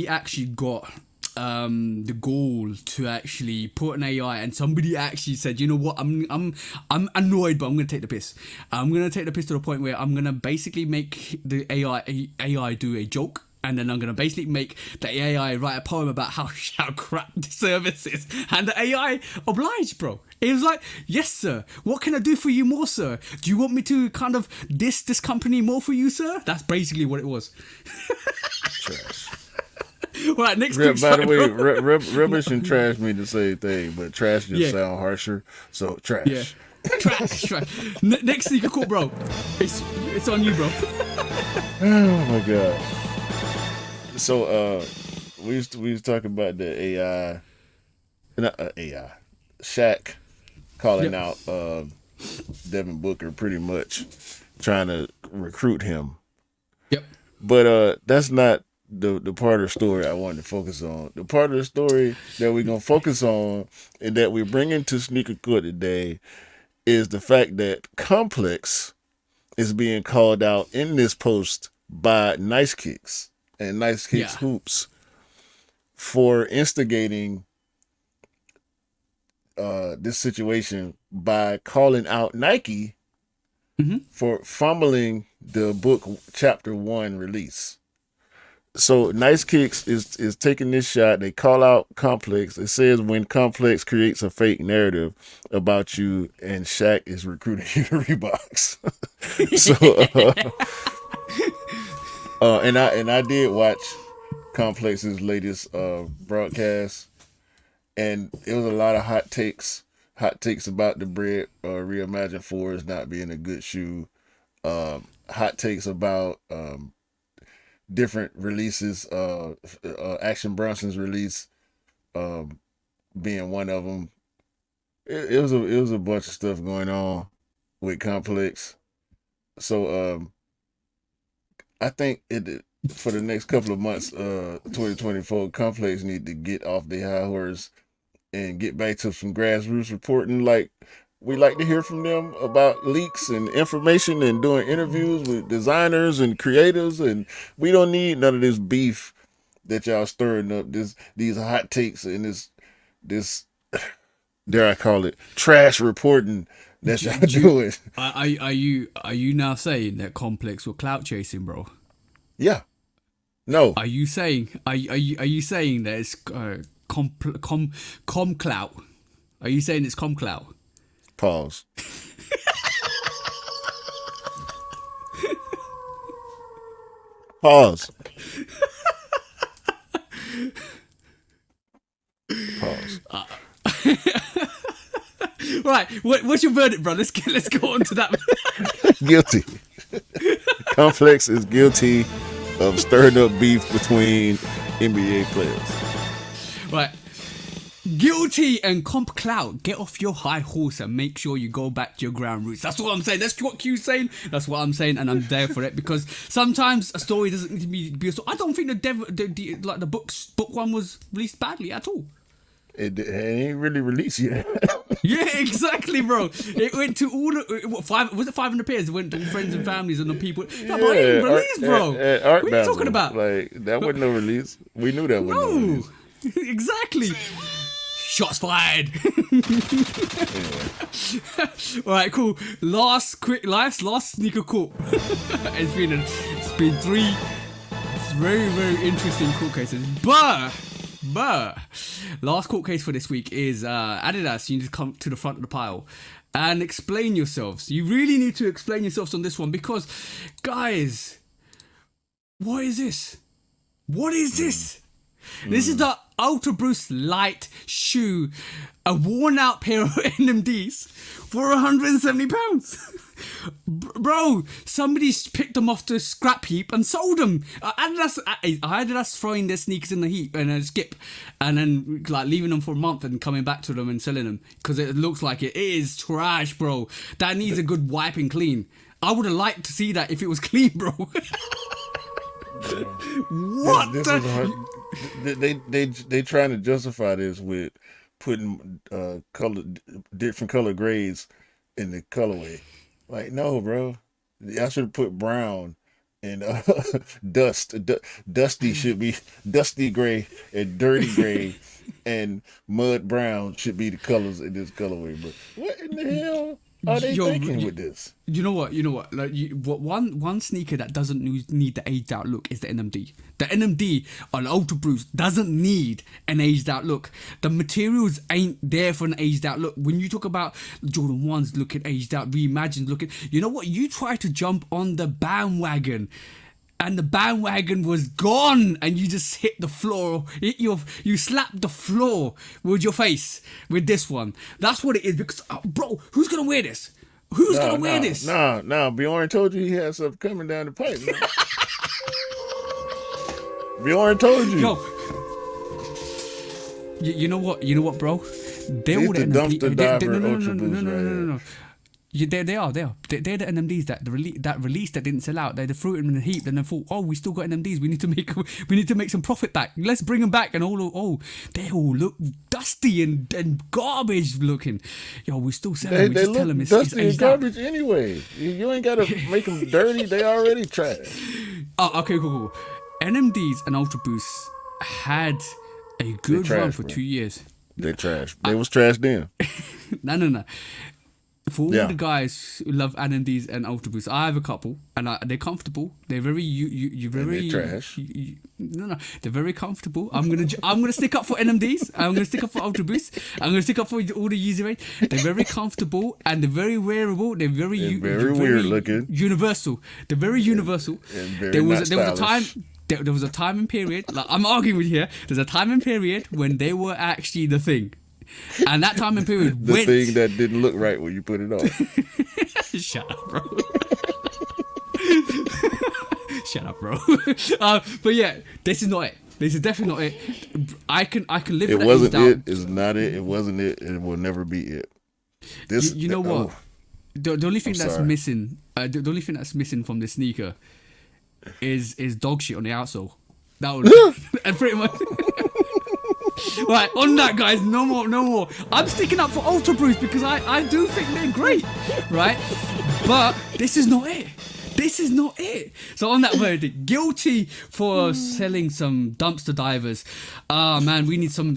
actually got the goal to actually put an AI, and somebody actually said, you know what, I'm annoyed, but I'm gonna take the piss. I'm gonna take the piss to the point where I'm gonna basically make the AI do a joke. And then I'm going to basically make the AI write a poem about how crap the service is. And the AI obliged, bro. It was like, yes, sir. What can I do for you more, sir? Do you want me to kind of diss this company more for you, sir? That's basically what it was. Trash. Right, next quick By the way, bro. rubbish and trash mean the same thing, but trash just sound harsher. So trash. Yeah. Trash. Next sneaker court, bro. It's on you, bro. Oh my god. So we was talking about the AI, not AI, Shaq calling out Devin Booker, pretty much trying to recruit him. Yep. But that's not the part of the story I wanted to focus on. The part of the story that we're gonna focus on and that we're bringing to Sneaker Court today is the fact that Complex is being called out in this post by Nice Kicks and Nice Kicks Hoops for instigating this situation by calling out Nike for fumbling the book Chapter 1 release. So Nice Kicks is taking this shot. They call out Complex. It says when Complex creates a fake narrative about you and Shaq is recruiting you to Reeboks. And I did watch Complex's latest broadcast, and it was a lot of hot takes about the Bread Reimagined 4s not being a good shoe. Hot takes about different releases, Action Bronson's release being one of them. It was a bunch of stuff going on with Complex. So I think for the next couple of months, 2024, Complex need to get off the high horse and get back to some grassroots reporting. Like, we like to hear from them about leaks and information and doing interviews with designers and creators, and we don't need none of this beef that y'all stirring up, these hot takes and this dare I call it trash reporting that y'all doing. Are you now saying that Complex were clout chasing, bro? Yeah. No. Are you saying that it's com clout? Are you saying it's com clout? Pause. Pause. Pause. Right, what's your verdict, bro? Let's go on to that. Guilty. Complex is guilty of stirring up beef between NBA players. Right. Guilty and comp clout. Get off your high horse and make sure you go back to your ground roots. That's what I'm saying. That's what Q's saying. That's what I'm saying, and I'm there for it, because sometimes a story doesn't need to be a story. I don't think the book one was released badly at all. It ain't really released yet. Yeah, exactly, bro. It went to all the 500 pairs? It went to all friends and families and the people. No, but it ain't released, bro. What are you talking about? Like, that wasn't no release. We knew that wasn't no release. Exactly. Shots fired. Alright, cool. Last sneaker court. It's been 3 very, very interesting court cases. But But last court case for this week is Adidas. You need to come to the front of the pile and explain yourselves. You really need to explain yourselves on this one because, guys, what is this? What is this? This is the Ultra Boost Light shoe, a worn out pair of NMDs for £170. Bro, somebody's picked them off the scrap heap and sold them. Adidas throwing their sneakers in the heap and a skip, and then like leaving them for a month and coming back to them and selling them because it looks like it is trash, bro. That needs a good wipe and clean. I would have liked to see that if it was clean, bro. What? This is hard. They trying to justify this with putting different color grades in the colorway. Like, no, bro. I should have put brown and dusty should be dusty gray and dirty gray and mud brown should be the colors in this colorway. But what in the hell are they thinking with this? You know what? Like, one sneaker that doesn't need the aged out look is the NMD. The NMD on Ultra Boost doesn't need an aged out look. The materials ain't there for an aged out look. When you talk about Jordan 1s looking aged out, reimagined looking, you know what? You try to jump on the bandwagon and the bandwagon was gone and you just hit the floor. You slapped the floor with your face with this one. That's what it is because, bro, who's going to wear this? Who's going to wear this? Nah. Bjorn told you he had something coming down the pipe, man. Bjorn told you. Yo, you know what, bro? They're all the dumpster diver No. They are. They're the NMDs that released that didn't sell out. They threw them in a heap and then thought, oh, we still got NMDs. We need to make some profit back. Let's bring them back. And they all look dusty and garbage looking. Yo, we still sell them. We just tell them it's dusty and garbage anyway. You ain't gotta make them dirty. They already trash. Oh, okay, cool. NMDs and Ultra Boosts had a good run for 2 years. They trash. They was trash then. No. For all the guys who love NMDs and Ultra Boosts, I have a couple, and they're comfortable. They're very very trash. No, they're very comfortable. I'm gonna stick up for NMDs. I'm gonna stick up for Ultra Boosts. I'm gonna stick up for all the user range. They're very comfortable and they're very wearable. They're very weird looking. Universal. They're very universal. And very there was a time. There was a time and period. Like I'm arguing with you here. There's a time and period when they were actually the thing. And that time and period the thing that didn't look right when you put it on. Shut up, bro. Shut up, bro. But yeah, this is not it. This is definitely not it. I can live with that. It wasn't it. It's not it. It wasn't it. It will never be it. This. You know what? The only thing that's missing. The only thing that's missing from this sneaker is dog shit on the outsole. That would and pretty much. Right, on that, guys, no more. I'm sticking up for Ultra Boost because I do think they're great, right? But this is not it. So on that verdict, guilty for selling some dumpster divers. Man, we need some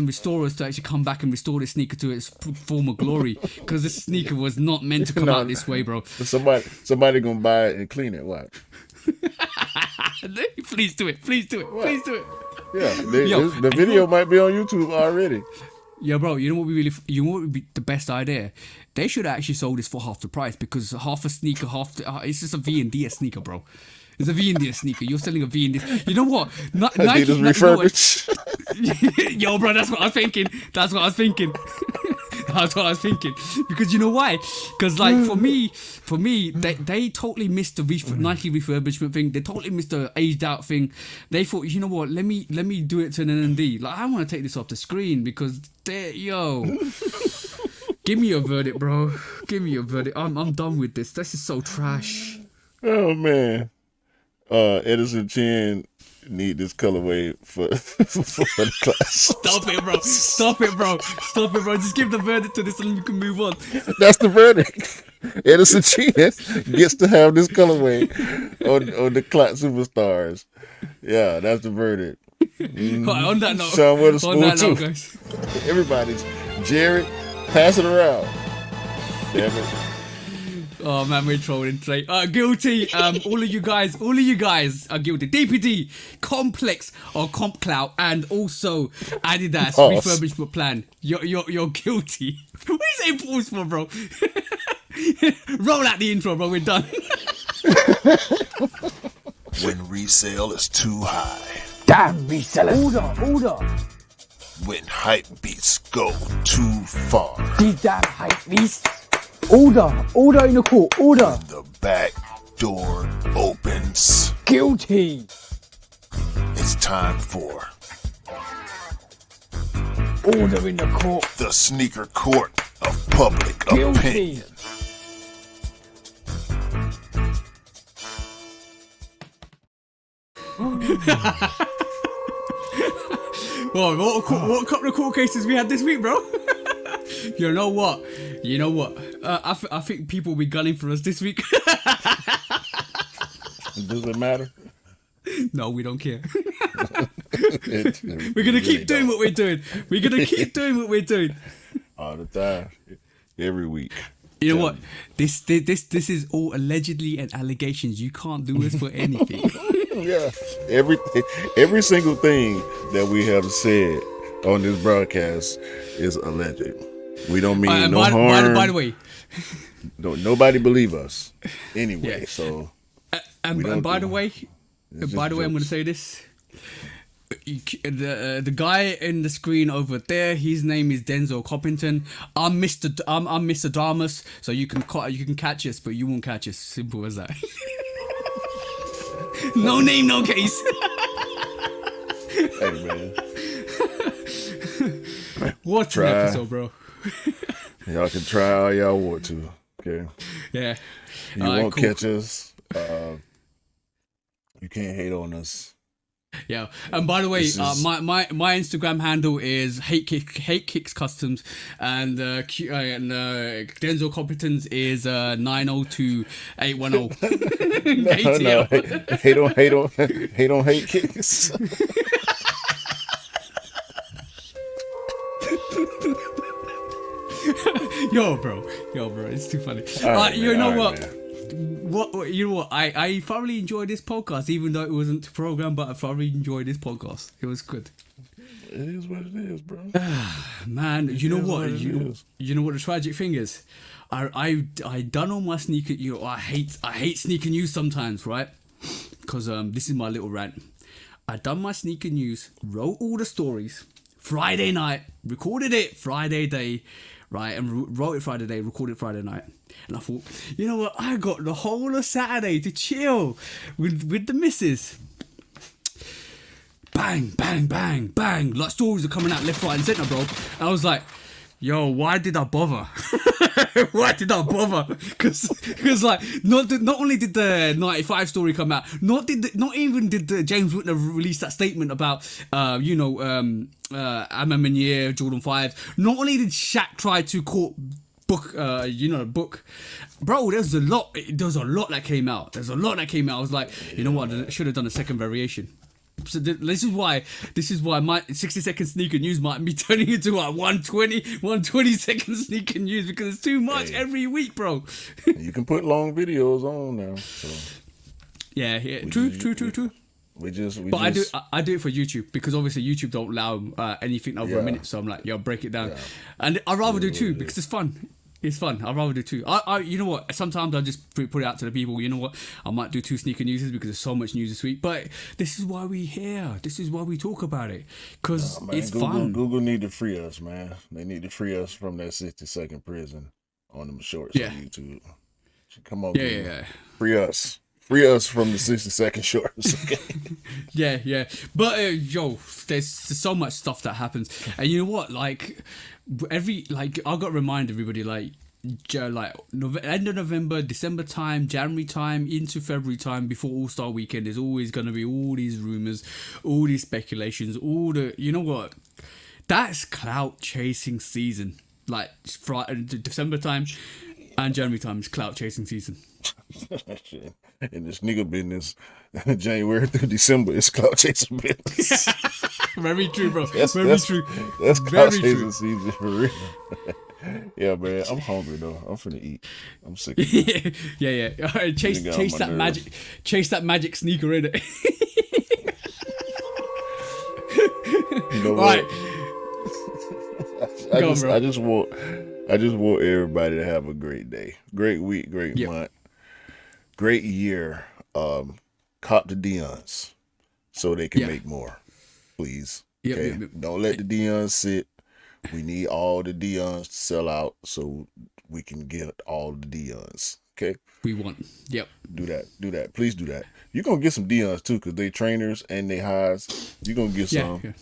restorers to actually come back and restore this sneaker to its former glory because this sneaker was not meant to come out this way, bro. Somebody gonna buy it and clean it. Watch. Please do it. Yeah, the video might be on YouTube already. Yeah, bro. You know what would be the best idea? They should have actually sold this for half the price because half a sneaker, it's just a V&D sneaker, bro. It's a V&D sneaker. You're selling a V&D. You know what? Adidas refurbished. Yo, bro, that's what I was thinking. That's what I was thinking. Because you know why? Because like for me, they totally missed the Nike refurbishment thing. They totally missed the aged out thing. They thought, you know what? Let me do it to an NMD. Like I want to take this off the screen because give me a verdict, bro. Give me a verdict. I'm done with this. This is so trash. Oh man. Edison Chan need this colorway for the class. Stop it, bro. Just give the verdict to this and we can move on. That's the verdict. Edison Chan gets to have this colorway on the Clot Superstars. Yeah, that's the verdict. Right, on that note, Sean Witherspoon too. Guys. Everybody's Jared, pass it around. Damn it. Oh man, we're trolling today. Guilty. All of you guys are guilty. DPD, Complex or Comp Clout, and also Adidas Pause. refurbishment plan. You're guilty. What are you saying pause for, bro? Roll out the intro, bro. We're done. When resale is too high. Damn resellers. Order. When hype beats go too far. These damn hype beasts. Order in the court. Order. The back door opens. Guilty. It's time for Order in the court. the sneaker court of public Guilty. opinion. Oh, what couple of court cases we had this week, bro? You know what? I think people will be gunning for us this week. Does it matter? No, we don't care. We're We're gonna keep doing what we're doing. all the time, every week. You know what? This is all allegedly and allegations. You can't do us for anything. Yeah, every single thing that we have said on this broadcast is alleged. We don't mean no harm. By the way, nobody believe us anyway. Yeah. So, and by the way, I'm going to say this. The guy in the screen over there, his name is Denzel Coppington. I'm Mr. Damas, so you can catch us, but you won't catch us. Simple as that. No name, no case. hey man, What an episode, bro. y'all can try all y'all want to. Okay, Yeah. you won't catch us. You can't hate on us. Yeah, and by the way, This is- my Instagram handle is Kicks Customs, and Denzel Competence is 902810. ATL. No, hate kicks. Yo, bro, it's too funny. You know what? I thoroughly enjoyed this podcast, even though it wasn't programmed, but I thoroughly enjoyed this podcast. It was good. It is what it is, bro. Man, you know what? It is. You know what the tragic thing is? I done all my sneaker. I hate sneaker news sometimes, right? Because this is my little rant. I done my sneaker news, wrote all the stories Friday night, recorded it Friday day, right, and wrote it Friday day, recorded Friday night. And I thought, you know what? I got the whole of Saturday to chill with the missus. Bang, bang, bang, bang. Like stories are coming out left, right, and centre, bro. And I was like, yo, why did I bother? Why did I bother? Because like, not only did the 95 story come out, not even did the James Whitner release that statement about, Ma Maniere Jordan 5. Not only did Shaq try to court book, bro, there's a lot that came out. I was like, you know what? I should have done a second variation. So this is why my 60-second sneaker news might be turning into like 120-second sneaker news, because it's too much every week, bro. You can put long videos on now. So Yeah, true. But I do it for YouTube, because obviously YouTube don't allow anything over a minute. So I'm like, yo, break it down, and I'd rather do two because it's fun. It's fun. I'd rather do two. I you know what? Sometimes I just put it out to the people. You know what? I might do 2 sneaker newses because there's so much news this week. But this is why we're here. This is why we talk about it, because it's fun. Google need to free us, man. They need to free us from that 60-second prison on them shorts on YouTube. Come on, Yeah. Free us. Free us from the 60-second shorts. Okay? Yeah. But there's so much stuff that happens, and you know what? Like I got to remind everybody, like end of November, December time, January time, into February time, before All-Star Weekend, there's always going to be all these rumors, all these speculations, you know what? That's clout chasing season. Like December time and January time is clout chasing season. In this nigga business, January through December is clout chasing business. Very true, bro. That's Very true. That's clout chasing season for real. Yeah, man. I'm hungry though. I'm finna eat. I'm sick. Of this. Yeah. All right, chase Getting on my that nerves. magic sneaker in it. You know Right. what? Go on, bro. I just want everybody to have a great day, great week, great Yep. month, great year. Cop the Deions so they can Yeah. make more, please. Yep, Okay, yep. don't let the Deions sit. We need all the Deions to sell out so we can get all the Deions. Okay, We want. Yep. do that. Please do that. You're gonna get some Deions too, cause they trainers and they highs. You're gonna get Yeah. some. Yeah.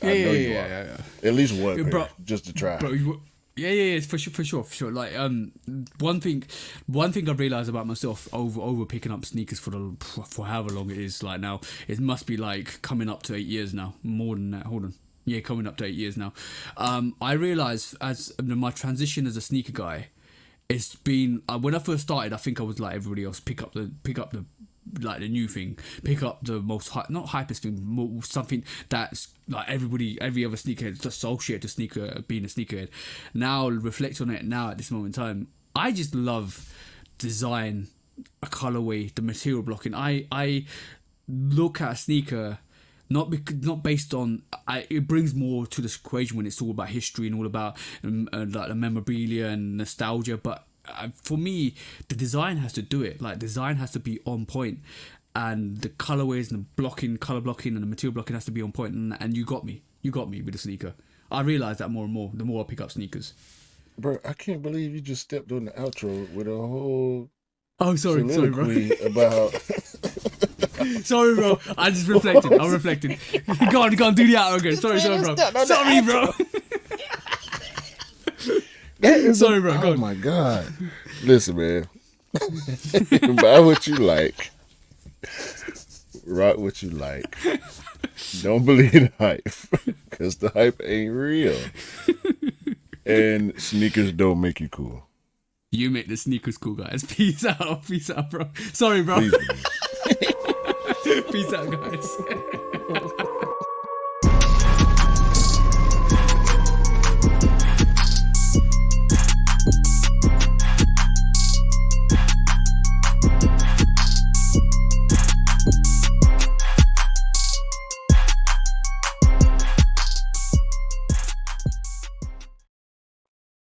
I know you are. Yeah. At least one Yeah, pair, bro. just to try. Bro, yeah, for sure. Like, one thing I realized about myself over picking up sneakers for however long it is, like now, it must be like coming up to 8 years now, more than that. Hold on, yeah, coming up to 8 years now. I realized as my transition as a sneaker guy, it's been when I first started, I think I was like everybody else, pick up the like the new thing, pick up the most not hypest thing, something that's like every other sneakerhead is associated to being a sneakerhead. Now reflect on it now at this moment in time, I just love design, a colorway, the material blocking. I look at a sneaker not based on it brings more to this equation when it's all about history and all about like the memorabilia and nostalgia, but for me the design has to do it. Like, design has to be on point, and the colorways and the color blocking and the material blocking has to be on point, and you got me with the sneaker. I realize that more and more the more I pick up sneakers. Bro, I can't believe you just stepped on the outro with a whole Oh, sorry bro. soliloquy about. Sorry, bro. I just reflected. I'm reflecting. Go on, do the outro again. Sorry, bro. Sorry, bro. Sorry, bro. Go Oh on. my God! Listen, man. Buy what you like. Rock what you like. Don't believe the hype, because the hype ain't real. And sneakers don't make you cool. You make the sneakers cool, guys. Peace out, bro. Sorry, bro. Please believe. Peace out, guys.